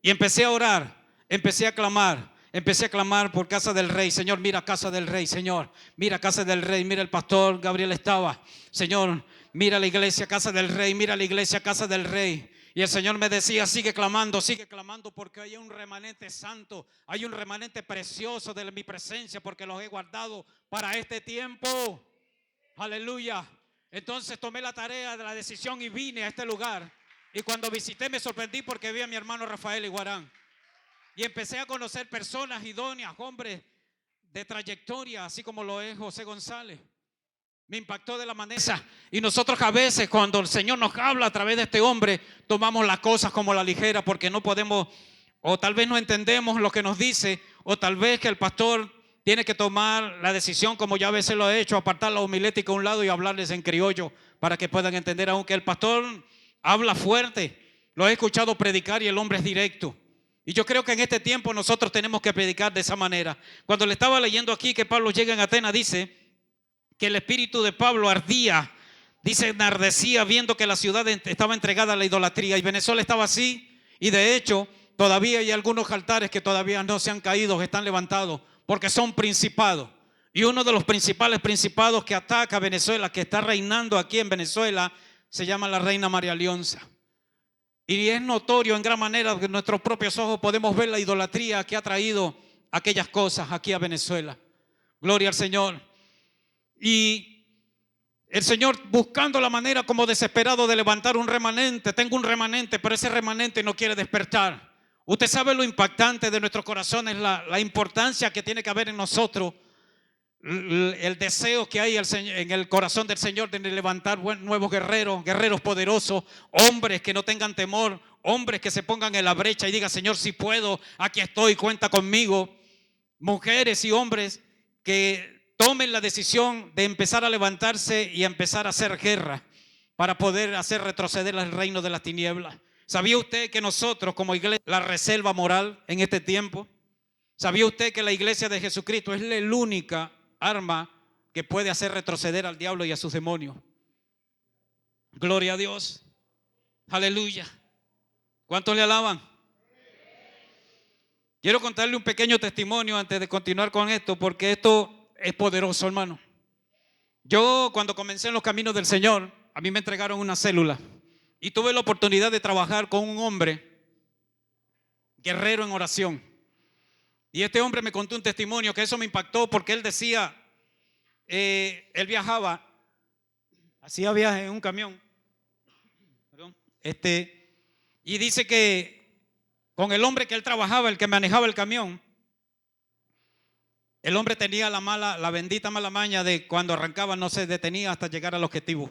Y empecé a orar, empecé a clamar por Casa del Rey. Señor, mira Casa del Rey, Señor, mira Casa del Rey, mira el pastor Gabriel Estaba. Señor, mira la iglesia, Casa del Rey, mira la iglesia, Casa del Rey. Y el Señor me decía, sigue clamando, porque hay un remanente santo, hay un remanente precioso de mi presencia, porque los he guardado para este tiempo. Aleluya. Entonces tomé la tarea de la decisión y vine a este lugar. Y cuando visité me sorprendí porque vi a mi hermano Rafael Iguarán. Y empecé a conocer personas idóneas, hombres de trayectoria, así como lo es José González. Me impactó de la manera. Y nosotros a veces cuando el Señor nos habla a través de este hombre, tomamos las cosas como la ligera porque no podemos, o tal vez no entendemos lo que nos dice, o tal vez que el pastor tiene que tomar la decisión, como ya a veces lo ha hecho, apartar la homilética a un lado y hablarles en criollo para que puedan entender, aunque el pastor habla fuerte, lo he escuchado predicar y el hombre es directo. Y yo creo que en este tiempo nosotros tenemos que predicar de esa manera. Cuando le estaba leyendo aquí que Pablo llega en Atenas, dice que el espíritu de Pablo ardía, dice enardecía viendo que la ciudad estaba entregada a la idolatría y Venezuela estaba así. Y de hecho todavía hay algunos altares que todavía no se han caído, que están levantados porque son principados. Y uno de los principales principados que ataca a Venezuela, que está reinando aquí en Venezuela, se llama la reina María Leonza. Y es notorio en gran manera que en nuestros propios ojos podemos ver la idolatría que ha traído aquellas cosas aquí a Venezuela. Gloria al Señor. Y el Señor buscando la manera como desesperado de levantar un remanente. Tengo un remanente, pero ese remanente no quiere despertar. Usted sabe lo impactante de nuestros corazones, la importancia que tiene que haber en nosotros, el deseo que hay en el corazón del Señor de levantar nuevos guerreros, guerreros poderosos, hombres que no tengan temor, hombres que se pongan en la brecha y digan: Señor, si puedo, aquí estoy, cuenta conmigo. Mujeres y hombres que tomen la decisión de empezar a levantarse y a empezar a hacer guerra para poder hacer retroceder el reino de las tinieblas. ¿Sabía usted que nosotros como iglesia, la reserva moral en este tiempo? ¿Sabía usted que la iglesia de Jesucristo es la única arma que puede hacer retroceder al diablo y a sus demonios? Gloria a Dios. Aleluya. ¿Cuántos le alaban? Quiero contarle un pequeño testimonio antes de continuar con esto, porque esto es poderoso, hermano. Yo cuando comencé en los caminos del Señor, a mí me entregaron una célula y tuve la oportunidad de trabajar con un hombre guerrero en oración. Y este hombre me contó un testimonio que eso me impactó, porque él decía, él viajaba, hacía viajes en un camión, y dice que con el hombre que él trabajaba, el que manejaba el camión, el hombre tenía la bendita mala maña de cuando arrancaba no se detenía hasta llegar al objetivo.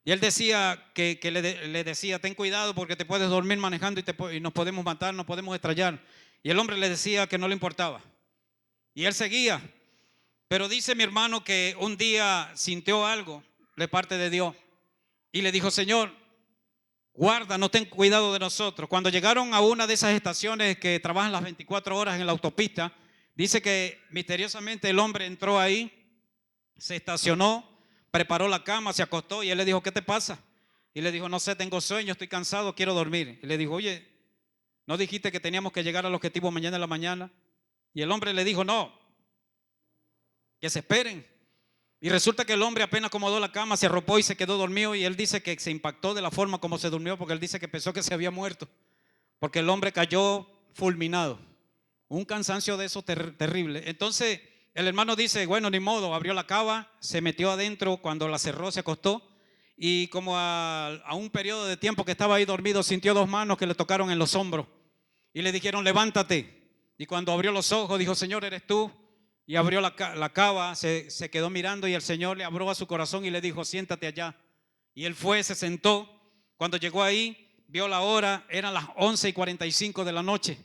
Y él decía que le decía: ten cuidado porque te puedes dormir manejando y nos podemos matar, nos podemos estrellar. Y el hombre le decía que no le importaba. Y él seguía. Pero dice mi hermano que un día sintió algo de parte de Dios y le dijo: Señor, guárdanos, ten cuidado de nosotros. Cuando llegaron a una de esas estaciones que trabajan las 24 horas en la autopista, dice que misteriosamente el hombre entró ahí, se estacionó, preparó la cama, se acostó y él le dijo: ¿qué te pasa? Y le dijo: no sé, tengo sueño, estoy cansado, quiero dormir. Y le dijo: oye, ¿no dijiste que teníamos que llegar al objetivo mañana en la mañana? Y el hombre le dijo: no, que se esperen. Y resulta que el hombre apenas acomodó la cama, se arropó y se quedó dormido. Y él dice que se impactó de la forma como se durmió, porque él dice que pensó que se había muerto, porque el hombre cayó fulminado. Un cansancio de eso terrible. Entonces el hermano dice: bueno, ni modo, abrió la cava, se metió adentro, cuando la cerró se acostó y como a un periodo de tiempo que estaba ahí dormido, sintió dos manos que le tocaron en los hombros y le dijeron: levántate. Y cuando abrió los ojos dijo: Señor, ¿eres tú? Y abrió la cava, se quedó mirando y el Señor le abrió a su corazón y le dijo: siéntate allá. Y él fue, se sentó. Cuando llegó ahí, vio la hora, eran las 11:45 de la noche.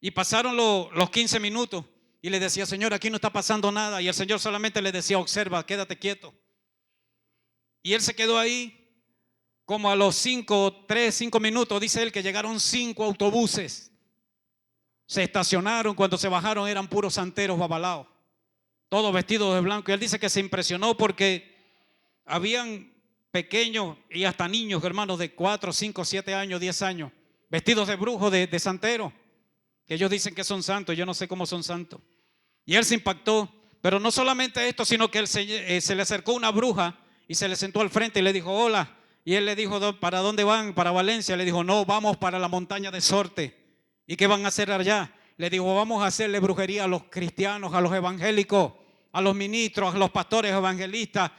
Y pasaron los 15 minutos y le decía: Señor, aquí no está pasando nada. Y el Señor solamente le decía: observa, quédate quieto. Y él se quedó ahí. Como a los 5 minutos, dice él que llegaron 5 autobuses. Se estacionaron, cuando se bajaron eran puros santeros babalaos, todos vestidos de blanco. Y él dice que se impresionó porque habían pequeños y hasta niños, hermanos, de 4, 5, 7 años, 10 años, vestidos de brujos, de santeros, que ellos dicen que son santos. Yo no sé cómo son santos. Y él se impactó. Pero no solamente esto, sino que él se le acercó una bruja y se le sentó al frente y le dijo: hola. Y él le dijo: ¿para dónde van? ¿Para Valencia? Le dijo: no, vamos para la montaña de Sorte. ¿Y qué van a hacer allá? Le dijo: vamos a hacerle brujería a los cristianos, a los evangélicos, a los ministros, a los pastores evangelistas,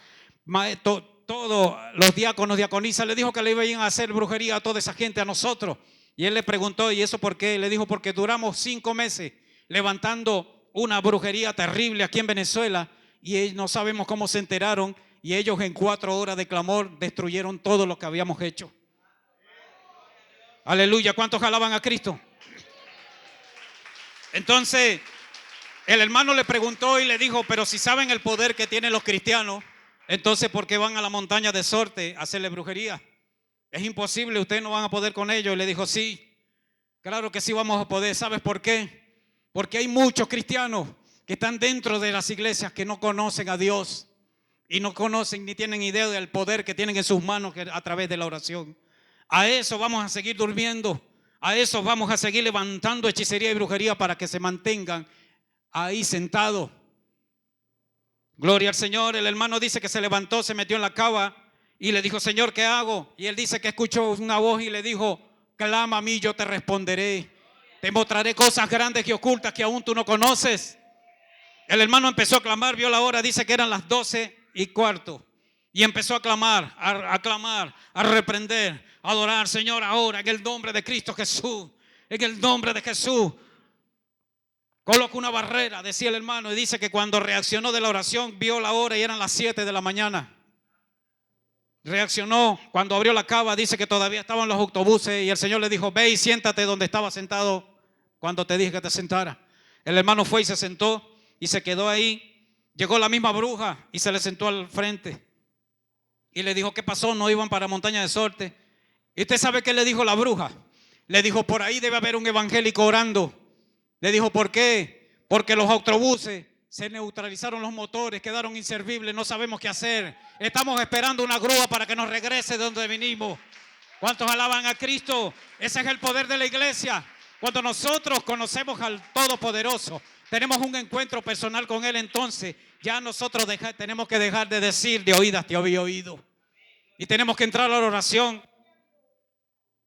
todos los diáconos, diaconisas. Le dijo que le iban a hacer brujería a toda esa gente, a nosotros. Y él le preguntó: ¿y eso por qué? Le dijo: porque duramos 5 meses levantando una brujería terrible aquí en Venezuela y no sabemos cómo se enteraron y ellos en 4 horas de clamor destruyeron todo lo que habíamos hecho. Aleluya, ¿cuántos alaban a Cristo? Entonces el hermano le preguntó y le dijo, pero si saben el poder que tienen los cristianos, entonces ¿por qué van a la montaña de Sorte a hacerle brujería? Es imposible, ustedes no van a poder con ellos. Y le dijo, sí, claro que sí vamos a poder. ¿Sabes por qué? Porque hay muchos cristianos que están dentro de las iglesias que no conocen a Dios y no conocen ni tienen idea del poder que tienen en sus manos a través de la oración. A eso vamos a seguir durmiendo, a eso vamos a seguir levantando hechicería y brujería para que se mantengan ahí sentados. Gloria al Señor. El hermano dice que se levantó, se metió en la cava y le dijo, Señor, ¿qué hago? Y él dice que escuchó una voz y le dijo, clama a mí, yo te responderé. Te mostraré cosas grandes y ocultas que aún tú no conoces. El hermano empezó a clamar, vio la hora, dice que eran las 12:15. Y empezó a clamar, a reprender, a adorar, Señor, ahora en el nombre de Cristo Jesús, en el nombre de Jesús. Coloca una barrera, decía el hermano, y dice que cuando reaccionó de la oración, vio la hora y eran las 7 de la mañana. Reaccionó, cuando abrió la cava, dice que todavía estaban los autobuses y el Señor le dijo, ve y siéntate donde estaba sentado cuando te dije que te sentara. El hermano fue y se sentó y se quedó ahí. Llegó la misma bruja y se le sentó al frente y le dijo, ¿qué pasó? No iban para Montaña de Sorte. ¿Y usted sabe qué le dijo la bruja? Le dijo, por ahí debe haber un evangélico orando. Le dijo, ¿por qué? Porque los autobuses se neutralizaron, los motores quedaron inservibles, no sabemos qué hacer. Estamos esperando una grúa para que nos regrese de donde vinimos. ¿Cuántos alaban a Cristo? Ese es el poder de la iglesia. Cuando nosotros conocemos al Todopoderoso, tenemos un encuentro personal con Él, entonces ya nosotros tenemos que dejar de decir, de oídas te había oído. Y tenemos que entrar a la oración.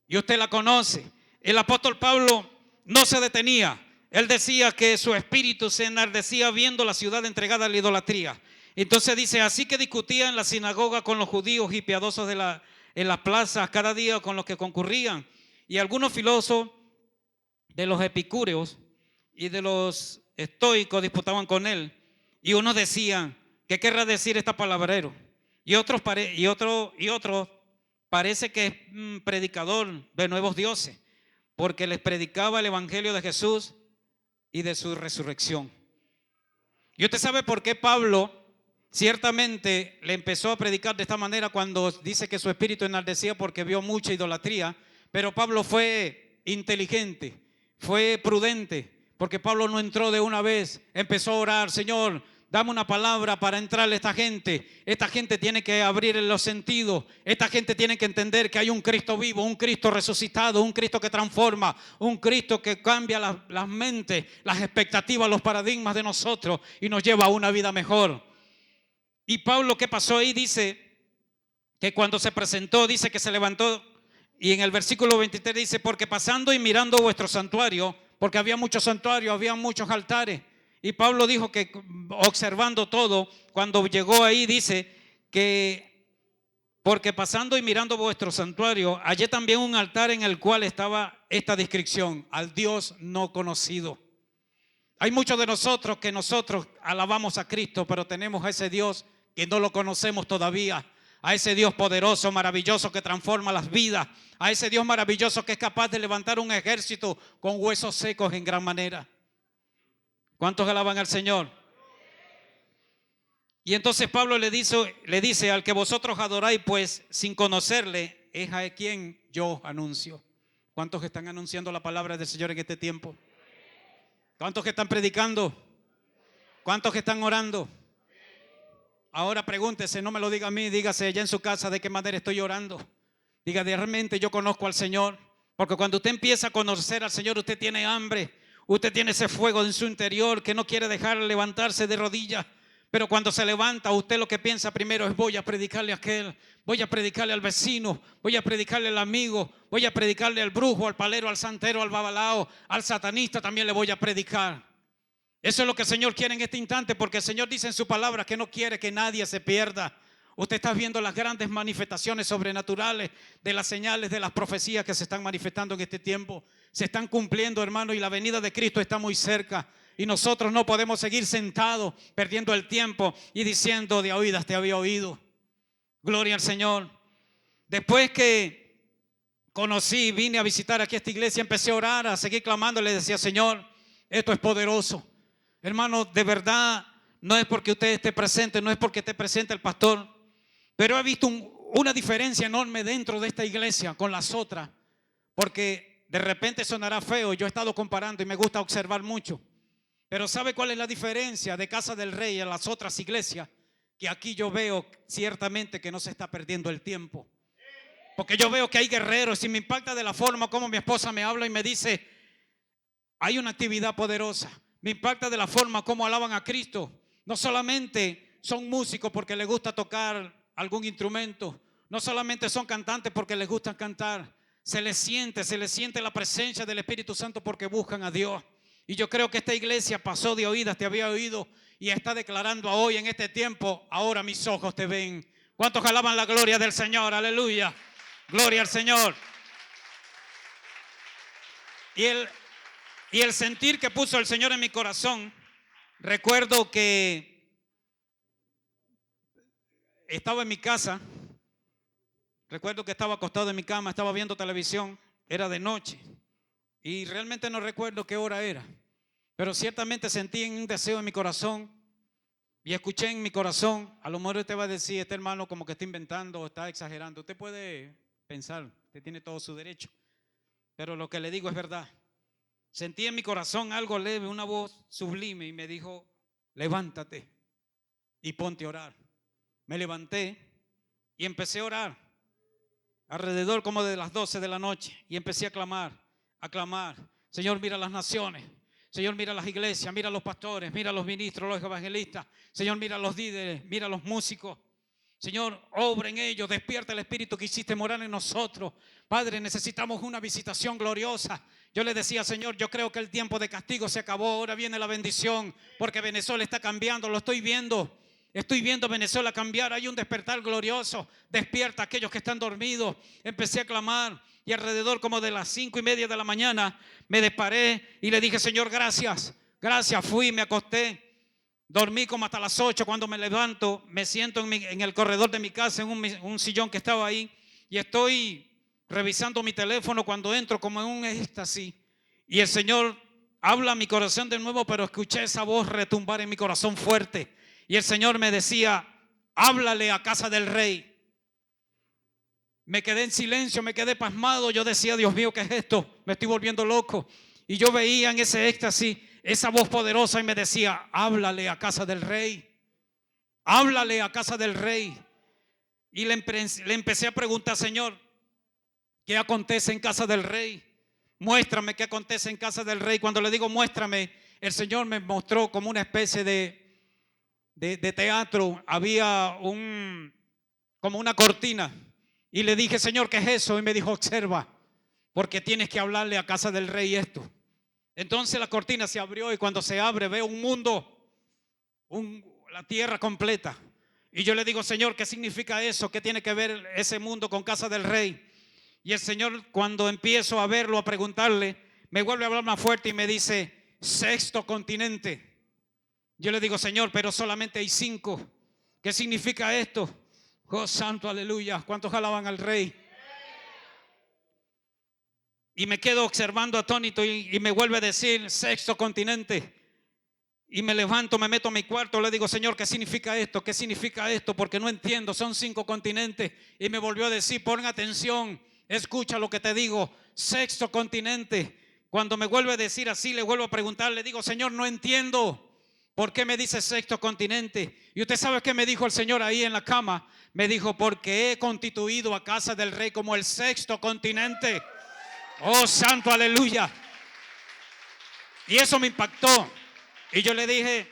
Y usted la conoce. El apóstol Pablo no se detenía. Él decía que su espíritu se enardecía viendo la ciudad entregada a la idolatría. Entonces dice, así que discutía en la sinagoga con los judíos y piadosos en las plazas cada día con los que concurrían. Y algunos filósofos de los epicúreos y de los estoicos disputaban con él. Y unos decían, ¿qué querrá decir esta palabrero? Y otros parece que es predicador de nuevos dioses, porque les predicaba el evangelio de Jesús y de su resurrección. Y usted sabe por qué Pablo ciertamente le empezó a predicar de esta manera cuando dice que su espíritu enardecía porque vio mucha idolatría. Pero Pablo fue inteligente, fue prudente, porque Pablo no entró de una vez, empezó a orar, Señor, dame una palabra para entrarle a esta gente. Esta gente tiene que abrir los sentidos. Esta gente tiene que entender que hay un Cristo vivo, un Cristo resucitado, un Cristo que transforma, un Cristo que cambia las mentes, las expectativas, los paradigmas de nosotros y nos lleva a una vida mejor. Y Pablo, ¿qué pasó ahí? Dice que cuando se presentó, dice que se levantó y en el versículo 23 dice, porque pasando y mirando vuestro santuario, porque había muchos santuarios, había muchos altares. Y Pablo dijo que observando todo, cuando llegó ahí dice que porque pasando y mirando vuestro santuario, hallé también un altar en el cual estaba esta descripción, al Dios no conocido. Hay muchos de nosotros que nosotros alabamos a Cristo, pero tenemos a ese Dios que no lo conocemos todavía, a ese Dios poderoso, maravilloso que transforma las vidas, a ese Dios maravilloso que es capaz de levantar un ejército con huesos secos en gran manera. ¿Cuántos alaban al Señor? Y entonces Pablo le dice al que vosotros adoráis, pues sin conocerle, es a quien yo anuncio. ¿Cuántos están anunciando la palabra del Señor en este tiempo? ¿Cuántos que están predicando? ¿Cuántos que están orando? Ahora pregúntese, no me lo diga a mí, dígase allá en su casa de qué manera estoy orando. Diga, realmente yo conozco al Señor. Porque cuando usted empieza a conocer al Señor, usted tiene hambre. Usted tiene ese fuego en su interior que no quiere dejar levantarse de rodillas. Pero cuando se levanta, usted lo que piensa primero es voy a predicarle a aquel, voy a predicarle al vecino, voy a predicarle al amigo, voy a predicarle al brujo, al palero, al santero, al babalao, al satanista también le voy a predicar. Eso es lo que el Señor quiere en este instante, porque el Señor dice en su palabra que no quiere que nadie se pierda. Usted está viendo las grandes manifestaciones sobrenaturales de las señales, de las profecías que se están manifestando en este tiempo. Se están cumpliendo, hermano, y la venida de Cristo está muy cerca. Y nosotros no podemos seguir sentados perdiendo el tiempo y diciendo de oídas te había oído. Gloria al Señor. Después que conocí, vine a visitar aquí esta iglesia, empecé a orar, a seguir clamando, le decía, Señor, esto es poderoso. Hermano, de verdad, no es porque usted esté presente, no es porque esté presente el pastor, pero he visto una diferencia enorme dentro de esta iglesia con las otras, porque de repente sonará feo. Yo he estado comparando y me gusta observar mucho, pero ¿sabe cuál es la diferencia de Casa del Rey a las otras iglesias? Que aquí yo veo ciertamente que no se está perdiendo el tiempo, porque yo veo que hay guerreros y me impacta de la forma como mi esposa me habla y me dice, hay una actividad poderosa. Me impacta de la forma como alaban a Cristo. No solamente son músicos porque les gusta tocar algún instrumento, no solamente son cantantes porque les gusta cantar. Se les siente la presencia del Espíritu Santo porque buscan a Dios. Y yo creo que esta iglesia pasó de oídas, te había oído, y está declarando hoy en este tiempo, ahora mis ojos te ven. ¿Cuántos alaban la gloria del Señor? Aleluya. Gloria al Señor. Y el sentir que puso el Señor en mi corazón, recuerdo que estaba en mi casa, recuerdo que estaba acostado en mi cama, estaba viendo televisión, era de noche y realmente no recuerdo qué hora era, pero ciertamente sentí un deseo en mi corazón y escuché en mi corazón. A lo mejor usted va a decir, este hermano como que está inventando o está exagerando. Usted puede pensar, usted tiene todo su derecho, pero lo que le digo es verdad. Sentí en mi corazón algo leve, una voz sublime y me dijo, levántate y ponte a orar. Me levanté y empecé a orar alrededor como de las 12 de la noche y empecé a clamar. Señor, mira las naciones. Señor, mira las iglesias, mira los pastores, mira los ministros, los evangelistas. Señor, mira los líderes, mira los músicos. Señor, obra en ellos, despierta el Espíritu que hiciste morar en nosotros. Padre, necesitamos una visitación gloriosa. Yo le decía, Señor, yo creo que el tiempo de castigo se acabó, ahora viene la bendición, porque Venezuela está cambiando, lo estoy viendo. Estoy viendo Venezuela cambiar, hay un despertar glorioso. Despierta a aquellos que están dormidos. Empecé a clamar y alrededor como de las 5:30 de la mañana me disparé y le dije, Señor, gracias, gracias. Fui, me acosté. Dormí como hasta las 8. Cuando me levanto, me siento en el corredor de mi casa, en un sillón que estaba ahí, y estoy revisando mi teléfono cuando entro como en un éxtasis. Y el Señor habla a mi corazón de nuevo, pero escuché esa voz retumbar en mi corazón fuerte. Y el Señor me decía, háblale a Casa del Rey. Me quedé en silencio, me quedé pasmado. Yo decía, Dios mío, ¿qué es esto? Me estoy volviendo loco. Y yo veía en ese éxtasis esa voz poderosa y me decía, háblale a Casa del Rey. Háblale a Casa del Rey. Y le empecé a preguntar, Señor, ¿qué acontece en Casa del Rey? Muéstrame qué acontece en Casa del Rey. Cuando le digo muéstrame, el Señor me mostró como una especie de teatro. Había como una cortina. Y le dije, Señor, ¿qué es eso? Y me dijo, observa, porque tienes que hablarle a Casa del Rey esto. Entonces la cortina se abrió y cuando se abre veo un mundo, la tierra completa. Y yo le digo, Señor, ¿qué significa eso? ¿Qué tiene que ver ese mundo con Casa del Rey? Y el Señor, cuando empiezo a verlo, a preguntarle, me vuelve a hablar más fuerte y me dice, sexto continente. Yo le digo, Señor, pero solamente hay 5. ¿Qué significa esto? Oh, santo, aleluya. ¿Cuántos alaban al Rey? Y me quedo observando atónito y me vuelve a decir, sexto continente. Y me levanto, me meto a mi cuarto, le digo, Señor, ¿qué significa esto? ¿Qué significa esto? Porque no entiendo, son 5 continentes. Y me volvió a decir, pon atención, escucha lo que te digo, sexto continente. Cuando me vuelve a decir así, le vuelvo a preguntar, le digo, Señor, no entiendo. ¿Por qué me dice sexto continente? Y usted sabe qué me dijo el Señor ahí en la cama. Me dijo, porque he constituido a Casa del Rey como el sexto continente. Oh, santo, aleluya. Y eso me impactó. Y yo le dije,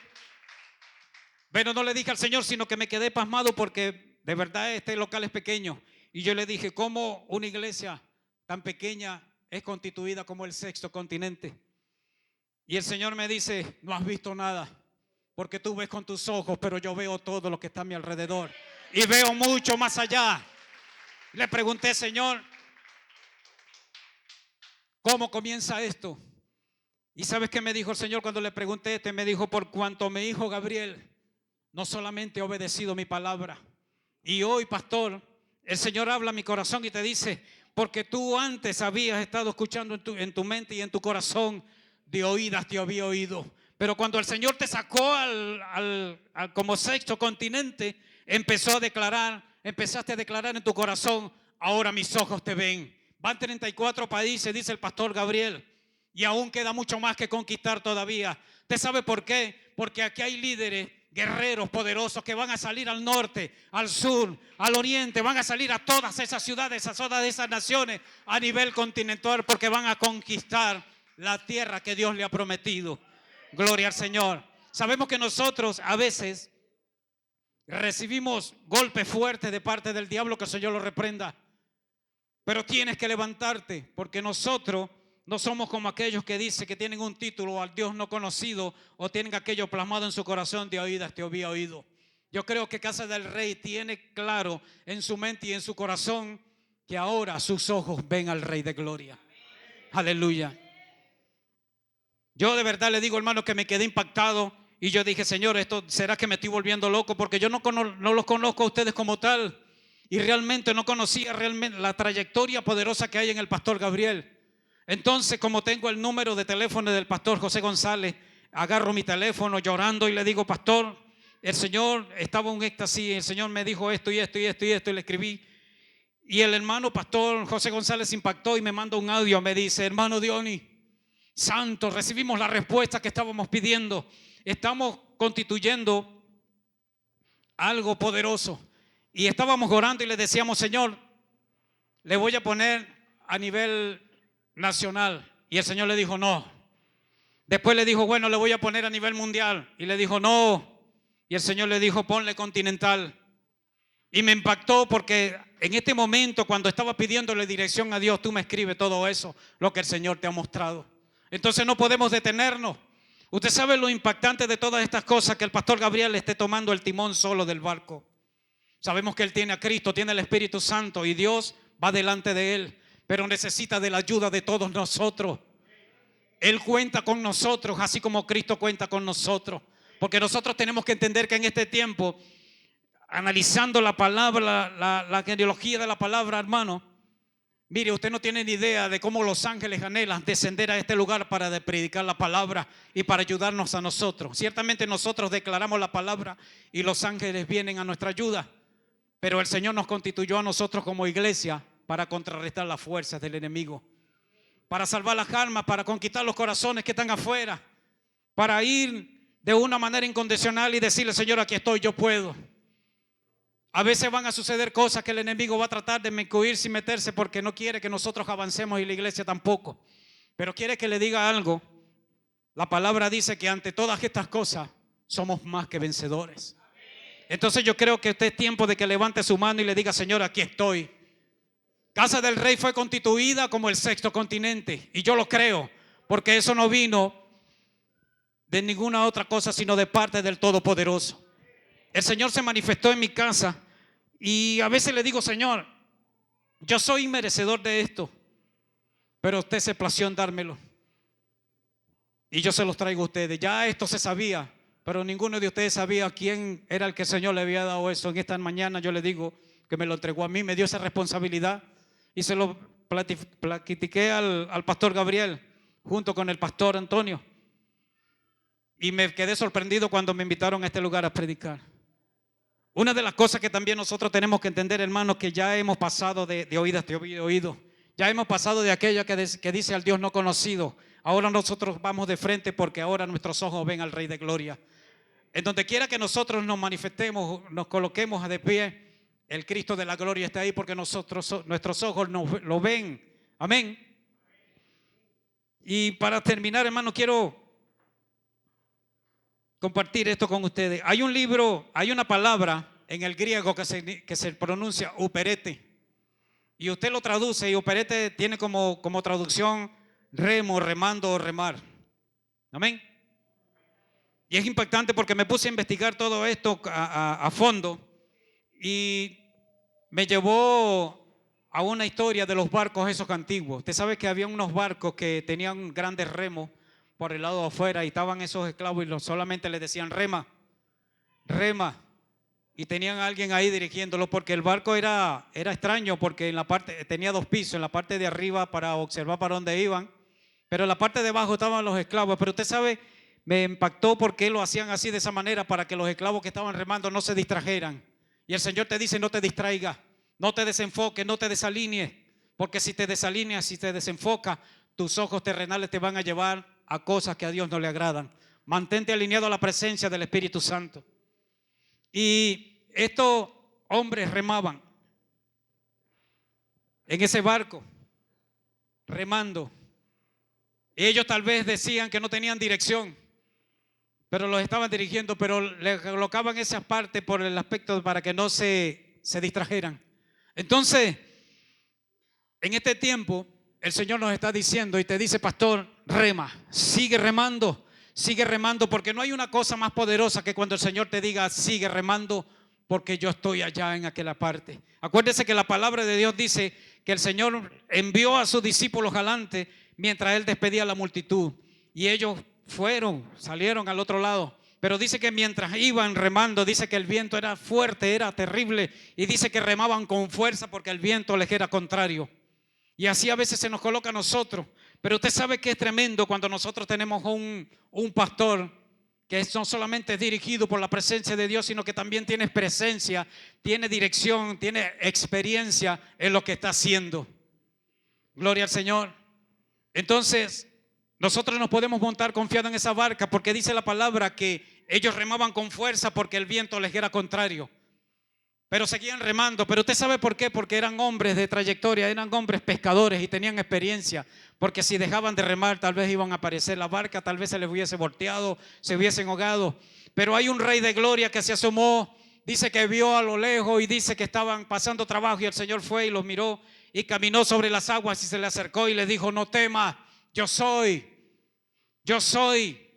pero no le dije al Señor, sino que me quedé pasmado porque de verdad este local es pequeño. Y yo le dije, ¿cómo una iglesia tan pequeña es constituida como el sexto continente? Y el Señor me dice, no has visto nada, porque tú ves con tus ojos, pero yo veo todo lo que está a mi alrededor. Y veo mucho más allá. Le pregunté, Señor, ¿cómo comienza esto? ¿Y sabes qué me dijo el Señor cuando le pregunté esto? Me dijo, por cuanto mi hijo Gabriel no solamente ha obedecido mi palabra. Y hoy, pastor, el Señor habla a mi corazón y te dice, porque tú antes habías estado escuchando en tu mente y en tu corazón, de oídas te había oído. Pero cuando el Señor te sacó como sexto continente, empezaste a declarar en tu corazón, ahora mis ojos te ven. Van 34 países, dice el pastor Gabriel, y aún queda mucho más que conquistar todavía. ¿Usted sabe por qué? Porque aquí hay líderes, guerreros poderosos que van a salir al norte, al sur, al oriente, van a salir a todas esas ciudades, a todas esas naciones a nivel continental, porque van a conquistar la tierra que Dios le ha prometido. Gloria al Señor. Sabemos que nosotros a veces recibimos golpes fuertes de parte del diablo, que el Señor lo reprenda. Pero tienes que levantarte, porque nosotros no somos como aquellos que dicen que tienen un título al Dios no conocido o tienen aquello plasmado en su corazón, de oídas te había oído. Yo creo que Casa del Rey tiene claro en su mente y en su corazón que ahora sus ojos ven al Rey de Gloria. Aleluya. Yo de verdad le digo, hermano, que me quedé impactado y yo dije, Señor, ¿esto será que me estoy volviendo loco? Porque yo no los conozco a ustedes como tal y realmente no conocía realmente la trayectoria poderosa que hay en el pastor Gabriel. Entonces, como tengo el número de teléfono del pastor José González, agarro mi teléfono llorando y le digo, pastor, el Señor estaba en un éxtasis, el Señor me dijo esto y esto y esto y esto, y le escribí. Y el hermano pastor José González impactó y me manda un audio, me dice, hermano Diony, santo, recibimos la respuesta que estábamos pidiendo. Estamos constituyendo algo poderoso. Y estábamos orando y le decíamos, Señor, le voy a poner a nivel nacional. Y el Señor le dijo, no. Después le dijo, bueno, le voy a poner a nivel mundial. Y le dijo, no. Y el Señor le dijo, ponle continental. Y me impactó porque en este momento, cuando estaba pidiéndole dirección a Dios, tú me escribes todo eso, lo que el Señor te ha mostrado. Entonces no podemos detenernos. Usted sabe lo impactante de todas estas cosas, que el pastor Gabriel esté tomando el timón solo del barco. Sabemos que él tiene a Cristo, tiene el Espíritu Santo y Dios va delante de él, pero necesita de la ayuda de todos nosotros. Él cuenta con nosotros, así como Cristo cuenta con nosotros, porque nosotros tenemos que entender que en este tiempo, analizando la palabra, la genealogía de la palabra, hermano, mire, usted no tiene ni idea de cómo los ángeles anhelan descender a este lugar para predicar la palabra y para ayudarnos a nosotros. Ciertamente nosotros declaramos la palabra y los ángeles vienen a nuestra ayuda, pero el Señor nos constituyó a nosotros como iglesia para contrarrestar las fuerzas del enemigo, para salvar las almas, para conquistar los corazones que están afuera, para ir de una manera incondicional y decirle, Señor, aquí estoy, yo puedo. A veces van a suceder cosas que el enemigo va a tratar de inmiscuirse y meterse, porque no quiere que nosotros avancemos y la iglesia tampoco. Pero quiere que le diga algo. La palabra dice que ante todas estas cosas somos más que vencedores. Entonces yo creo que este es tiempo de que levante su mano y le diga, Señor, aquí estoy. Casa del Rey fue constituida como el sexto continente, y yo lo creo, porque eso no vino de ninguna otra cosa sino de parte del Todopoderoso. El Señor se manifestó en mi casa y a veces le digo, Señor, yo soy merecedor de esto, pero usted se plació en dármelo y yo se los traigo a ustedes. Ya esto se sabía, pero ninguno de ustedes sabía quién era el que el Señor le había dado eso. En esta mañana yo le digo que me lo entregó a mí, me dio esa responsabilidad y se lo platiqué al pastor Gabriel junto con el pastor Antonio, y me quedé sorprendido cuando me invitaron a este lugar a predicar. Una de las cosas que también nosotros tenemos que entender, hermanos, que ya hemos pasado de oídas te había oído. Ya hemos pasado de aquello que dice al Dios no conocido. Ahora nosotros vamos de frente, porque ahora nuestros ojos ven al Rey de Gloria. En donde quiera que nosotros nos manifestemos, nos coloquemos de pie, el Cristo de la gloria está ahí, porque nuestros ojos lo ven. Amén. Y para terminar, hermano, quiero compartir esto con ustedes. Hay un libro, hay una palabra en el griego que se pronuncia uperete, y usted lo traduce, y uperete tiene como traducción remo, remando o remar. Amén. Y es impactante porque me puse a investigar todo esto a fondo, y me llevó a una historia de los barcos esos antiguos. Usted sabe que había unos barcos que tenían grandes remos por el lado de afuera y estaban esos esclavos y solamente les decían rema, rema. Y tenían a alguien ahí dirigiéndolo porque el barco era extraño porque en la parte, tenía 2 pisos, en la parte de arriba para observar para dónde iban, pero en la parte de abajo estaban los esclavos. Pero usted sabe, me impactó porque lo hacían así de esa manera para que los esclavos que estaban remando no se distrajeran. Y el Señor te dice: no te distraigas, no te desenfoques, no te desalinees, porque si te desalineas, si te desenfocas, tus ojos terrenales te van a llevar a cosas que a Dios no le agradan. Mantente alineado a la presencia del Espíritu Santo. Y estos hombres remaban en ese barco, remando. Ellos tal vez decían que no tenían dirección, pero los estaban dirigiendo, pero le colocaban esa parte por el aspecto para que no se distrajeran. Entonces, en este tiempo, el Señor nos está diciendo y te dice: pastor, rema, sigue remando, porque no hay una cosa más poderosa que cuando el Señor te diga: sigue remando, porque yo estoy allá en aquella parte. Acuérdese que la palabra de Dios dice que el Señor envió a sus discípulos adelante mientras Él despedía a la multitud, y ellos salieron al otro lado. Pero dice que mientras iban remando, dice que el viento era fuerte, era terrible, y dice que remaban con fuerza porque el viento les era contrario. Y así a veces se nos coloca a nosotros. Pero usted sabe que es tremendo cuando nosotros tenemos un pastor que no solamente es dirigido por la presencia de Dios, sino que también tiene presencia, tiene dirección, tiene experiencia en lo que está haciendo. Gloria al Señor. Entonces, nosotros nos podemos montar confiado en esa barca porque dice la palabra que ellos remaban con fuerza porque el viento les era contrario. Pero seguían remando. Pero usted sabe por qué: porque eran hombres de trayectoria, eran hombres pescadores y tenían experiencia. Porque si dejaban de remar, tal vez iban a aparecer la barca, tal vez se les hubiese volteado, se hubiesen ahogado. Pero hay un Rey de Gloria que se asomó, dice que vio a lo lejos y dice que estaban pasando trabajo, y el Señor fue y los miró y caminó sobre las aguas y se le acercó y le dijo: no temas, yo soy.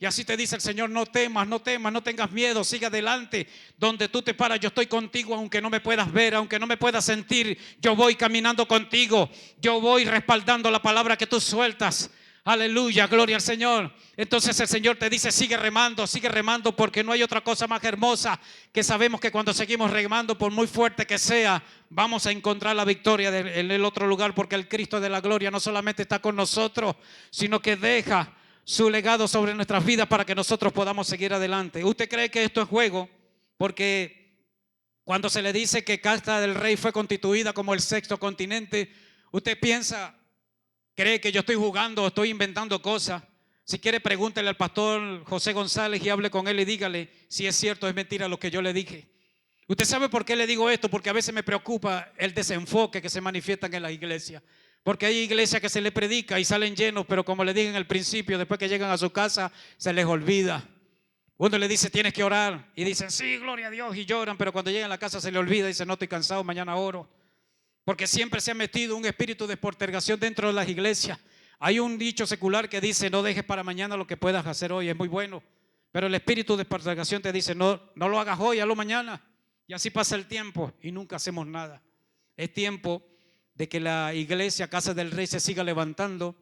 Y así te dice el Señor: no temas, no tengas miedo, sigue adelante. Donde tú te paras, yo estoy contigo, aunque no me puedas ver, aunque no me puedas sentir, yo voy caminando contigo, yo voy respaldando la palabra que tú sueltas. Aleluya, gloria al Señor. Entonces el Señor te dice: sigue remando, porque no hay otra cosa más hermosa que sabemos que cuando seguimos remando, por muy fuerte que sea, vamos a encontrar la victoria en el otro lugar, porque el Cristo de la gloria no solamente está con nosotros, sino que deja su legado sobre nuestras vidas para que nosotros podamos seguir adelante. ¿Usted cree que esto es juego? Porque cuando se le dice que Casa del Rey fue constituida como el 6º continente, usted cree que yo estoy jugando o estoy inventando cosas. Si quiere, pregúntele al pastor José González y hable con él y dígale si es cierto o es mentira lo que yo le dije. ¿Usted sabe por qué le digo esto? Porque a veces me preocupa el desenfoque que se manifiesta en las iglesias. Porque hay iglesias que se les predica y salen llenos, pero como le dije en el principio, después que llegan a su casa se les olvida. Uno le dice: tienes que orar, y dicen: sí, gloria a Dios, y lloran, pero cuando llegan a la casa se les olvida y dicen: no, estoy cansado, mañana oro. Porque siempre se ha metido un espíritu de postergación dentro de las iglesias. Hay un dicho secular que dice: no dejes para mañana lo que puedas hacer hoy. Es muy bueno, pero el espíritu de postergación te dice: no lo hagas hoy, hazlo mañana. Y así pasa el tiempo y nunca hacemos nada. Es tiempo de que la iglesia, Casa del Rey, se siga levantando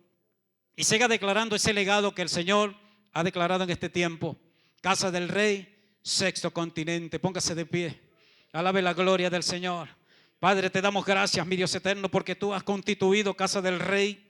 y siga declarando ese legado que el Señor ha declarado en este tiempo. Casa del Rey, 6º continente. Póngase de pie. Alabe la gloria del Señor. Padre, te damos gracias, mi Dios eterno, porque tú has constituido Casa del Rey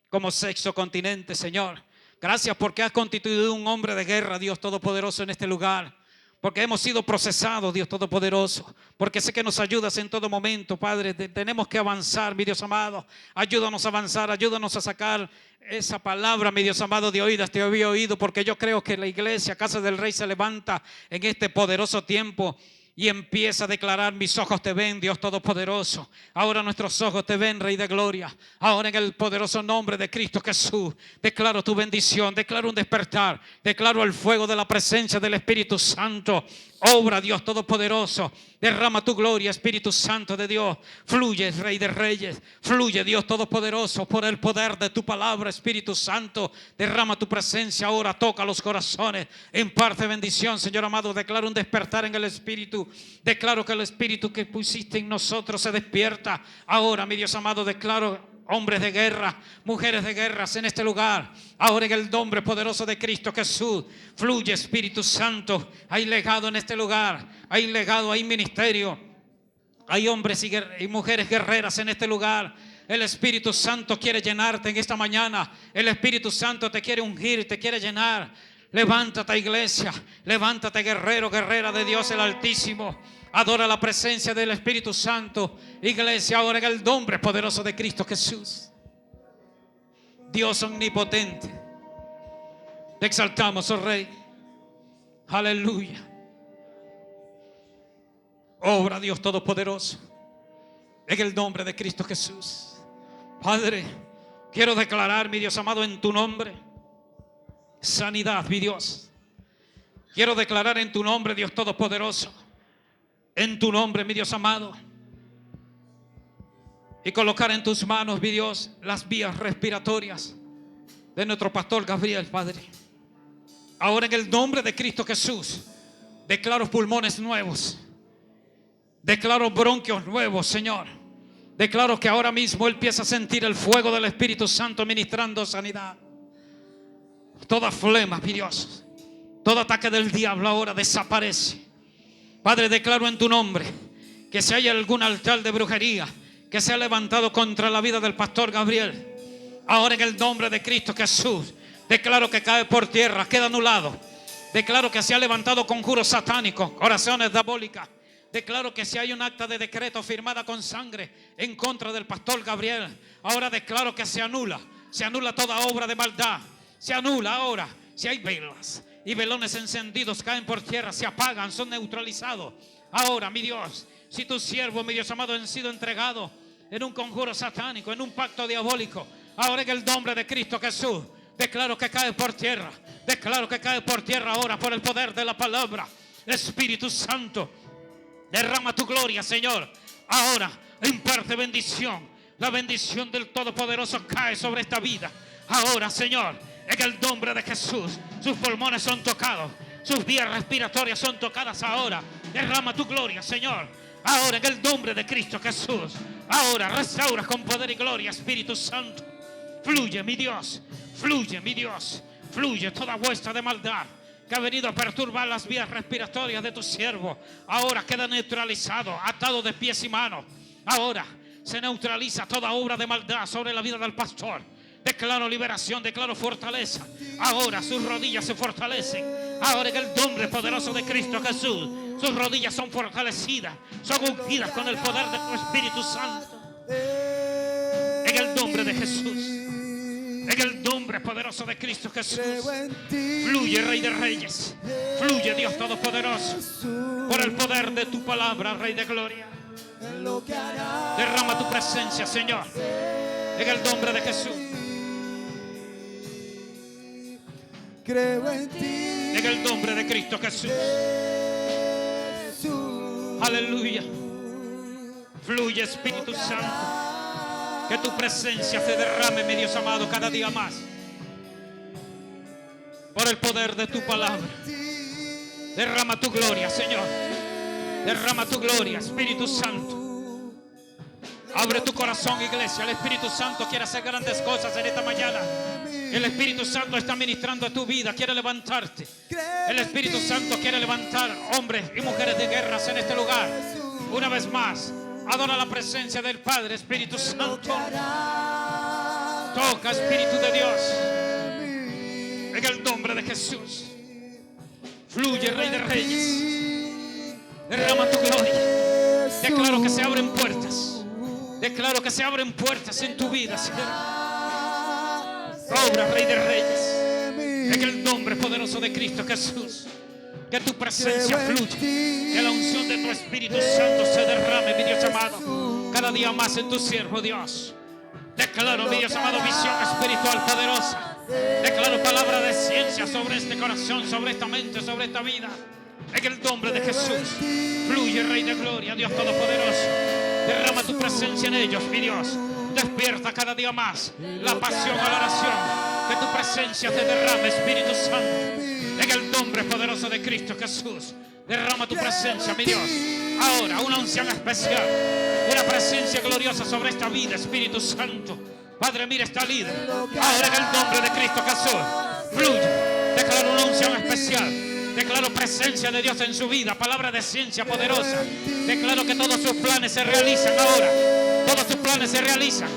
como 6º continente, Señor. Gracias porque has constituido un hombre de guerra, Dios Todopoderoso, en este lugar. Porque hemos sido procesados, Dios Todopoderoso. Porque sé que nos ayudas en todo momento, Padre. Tenemos que avanzar, mi Dios amado. Ayúdanos a avanzar, ayúdanos a sacar esa palabra, mi Dios amado, de oídas te había oído. Porque yo creo que la iglesia, Casa del Rey, se levanta en este poderoso tiempo y empieza a declarar: mis ojos te ven, Dios Todopoderoso. Ahora nuestros ojos te ven, Rey de Gloria. Ahora en el poderoso nombre de Cristo Jesús, declaro tu bendición, declaro un despertar, declaro el fuego de la presencia del Espíritu Santo. Obra, Dios Todopoderoso. Derrama tu gloria, Espíritu Santo de Dios. Fluye, Rey de Reyes. Fluye, Dios Todopoderoso, por el poder de tu palabra, Espíritu Santo. Derrama tu presencia ahora, toca los corazones. Imparte bendición, Señor amado. Declaro un despertar en el Espíritu. Declaro que el Espíritu que pusiste en nosotros se despierta. Ahora, mi Dios amado, declaro hombres de guerra, mujeres de guerras en este lugar. Ahora en el nombre poderoso de Cristo Jesús, fluye Espíritu Santo. Hay legado en este lugar, hay legado, hay ministerio, hay hombres y mujeres guerreras en este lugar. El Espíritu Santo quiere llenarte en esta mañana. El Espíritu Santo te quiere ungir, te quiere llenar. Levántate, iglesia, levántate, guerrero, guerrera de Dios el Altísimo. Adora la presencia del Espíritu Santo, iglesia, ahora en el nombre poderoso de Cristo Jesús. Dios omnipotente, te exaltamos, oh Rey. Aleluya. Obra Dios Todopoderoso, en el nombre de Cristo Jesús. Padre, quiero declarar, mi Dios amado, en tu nombre sanidad, mi Dios. Quiero declarar en tu nombre, Dios Todopoderoso, en tu nombre, mi Dios amado, y colocar en tus manos, mi Dios, las vías respiratorias de nuestro pastor Gabriel, Padre. Ahora en el nombre de Cristo Jesús, declaro pulmones nuevos, declaro bronquios nuevos, Señor. Declaro que ahora mismo Él empieza a sentir el fuego del Espíritu Santo ministrando sanidad. Toda flema, mi Dios, todo ataque del diablo ahora desaparece. Padre, declaro en tu nombre que si hay algún altar de brujería que se ha levantado contra la vida del pastor Gabriel, ahora en el nombre de Cristo Jesús, declaro que cae por tierra, queda anulado. Declaro que se ha levantado conjuros satánicos, oraciones diabólicas. Declaro que si hay un acta de decreto firmada con sangre en contra del pastor Gabriel, ahora declaro que se anula toda obra de maldad. Se anula ahora. Si hay velas y velones encendidos caen por tierra, se apagan, son neutralizados. Ahora, mi Dios, si tu siervo, mi Dios amado, han sido entregados en un conjuro satánico, en un pacto diabólico, ahora en el nombre de Cristo Jesús, declaro que cae por tierra. Declaro que cae por tierra ahora por el poder de la palabra. Espíritu Santo, derrama tu gloria, Señor. Ahora imparte bendición. La bendición del Todopoderoso cae sobre esta vida. Ahora, Señor, en el nombre de Jesús, sus pulmones son tocados, sus vías respiratorias son tocadas ahora. Derrama tu gloria, Señor. Ahora en el nombre de Cristo Jesús. Ahora restaura con poder y gloria, Espíritu Santo. Fluye, mi Dios. Fluye, mi Dios. Fluye toda vuestra de maldad que ha venido a perturbar las vías respiratorias de tu siervo. Ahora queda neutralizado, atado de pies y manos. Ahora se neutraliza toda obra de maldad sobre la vida del pastor. Declaro liberación, declaro fortaleza. Ahora sus rodillas se fortalecen. Ahora en el nombre poderoso de Cristo Jesús, sus rodillas son fortalecidas, son ungidas con el poder de tu Espíritu Santo. En el nombre de Jesús, en el nombre poderoso de Cristo Jesús, fluye, Rey de Reyes, fluye, Dios Todopoderoso, por el poder de tu palabra, Rey de Gloria. Derrama tu presencia, Señor, en el nombre de Jesús. Creo en ti, en el nombre de Cristo Jesús. Aleluya. Fluye, Espíritu Santo, que tu presencia se derrame, mi Dios amado, cada día más por el poder de tu palabra. Derrama tu gloria, Señor. Derrama tu gloria, Espíritu Santo. Abre tu corazón, iglesia. El Espíritu Santo quiere hacer grandes cosas en esta mañana. El Espíritu Santo está ministrando a tu vida, quiere levantarte. El Espíritu Santo quiere levantar hombres y mujeres de guerras en este lugar. Una vez más, adora la presencia del Padre. Espíritu Santo, toca, Espíritu de Dios, en el nombre de Jesús. Fluye, Rey de Reyes. Derrama tu gloria. Declaro que se abren puertas. Declaro que se abren puertas en tu vida, Señor. Obra, Rey de Reyes, en el nombre poderoso de Cristo Jesús. Que tu presencia fluya, que la unción de tu Espíritu Santo se derrame, mi Dios amado, cada día más en tu siervo, Dios. Declaro, mi Dios amado, visión espiritual poderosa. Declaro palabra de ciencia sobre este corazón, sobre esta mente, sobre esta vida. En el nombre de Jesús, fluye, Rey de Gloria, Dios Todopoderoso. Derrama tu presencia en ellos, mi Dios. Despierta cada día más la pasión a la oración. Que tu presencia te derrame, Espíritu Santo. En el nombre poderoso de Cristo Jesús, derrama tu presencia, mi Dios. Ahora una unción especial, una presencia gloriosa sobre esta vida, Espíritu Santo. Padre, mira esta líder. Ahora en el nombre de Cristo Jesús. Fluye. Declaro una unción especial. Declaro presencia de Dios en su vida. Palabra de ciencia poderosa. Declaro que todos sus planes se realizan ahora. Todos sus planes se realizan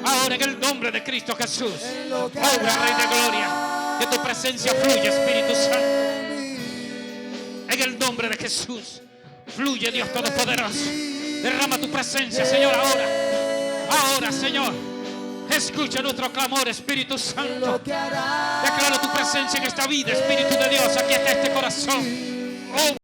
ahora en el nombre de Cristo Jesús. Obra, Rey de Gloria. Que tu presencia fluya, Espíritu Santo. En el nombre de Jesús. Fluye, Dios Todopoderoso. Derrama tu presencia, Señor, ahora. Ahora, Señor. Escucha nuestro clamor, Espíritu Santo. Declaro tu presencia en esta vida, Espíritu de Dios. Aquí está este corazón. Oh,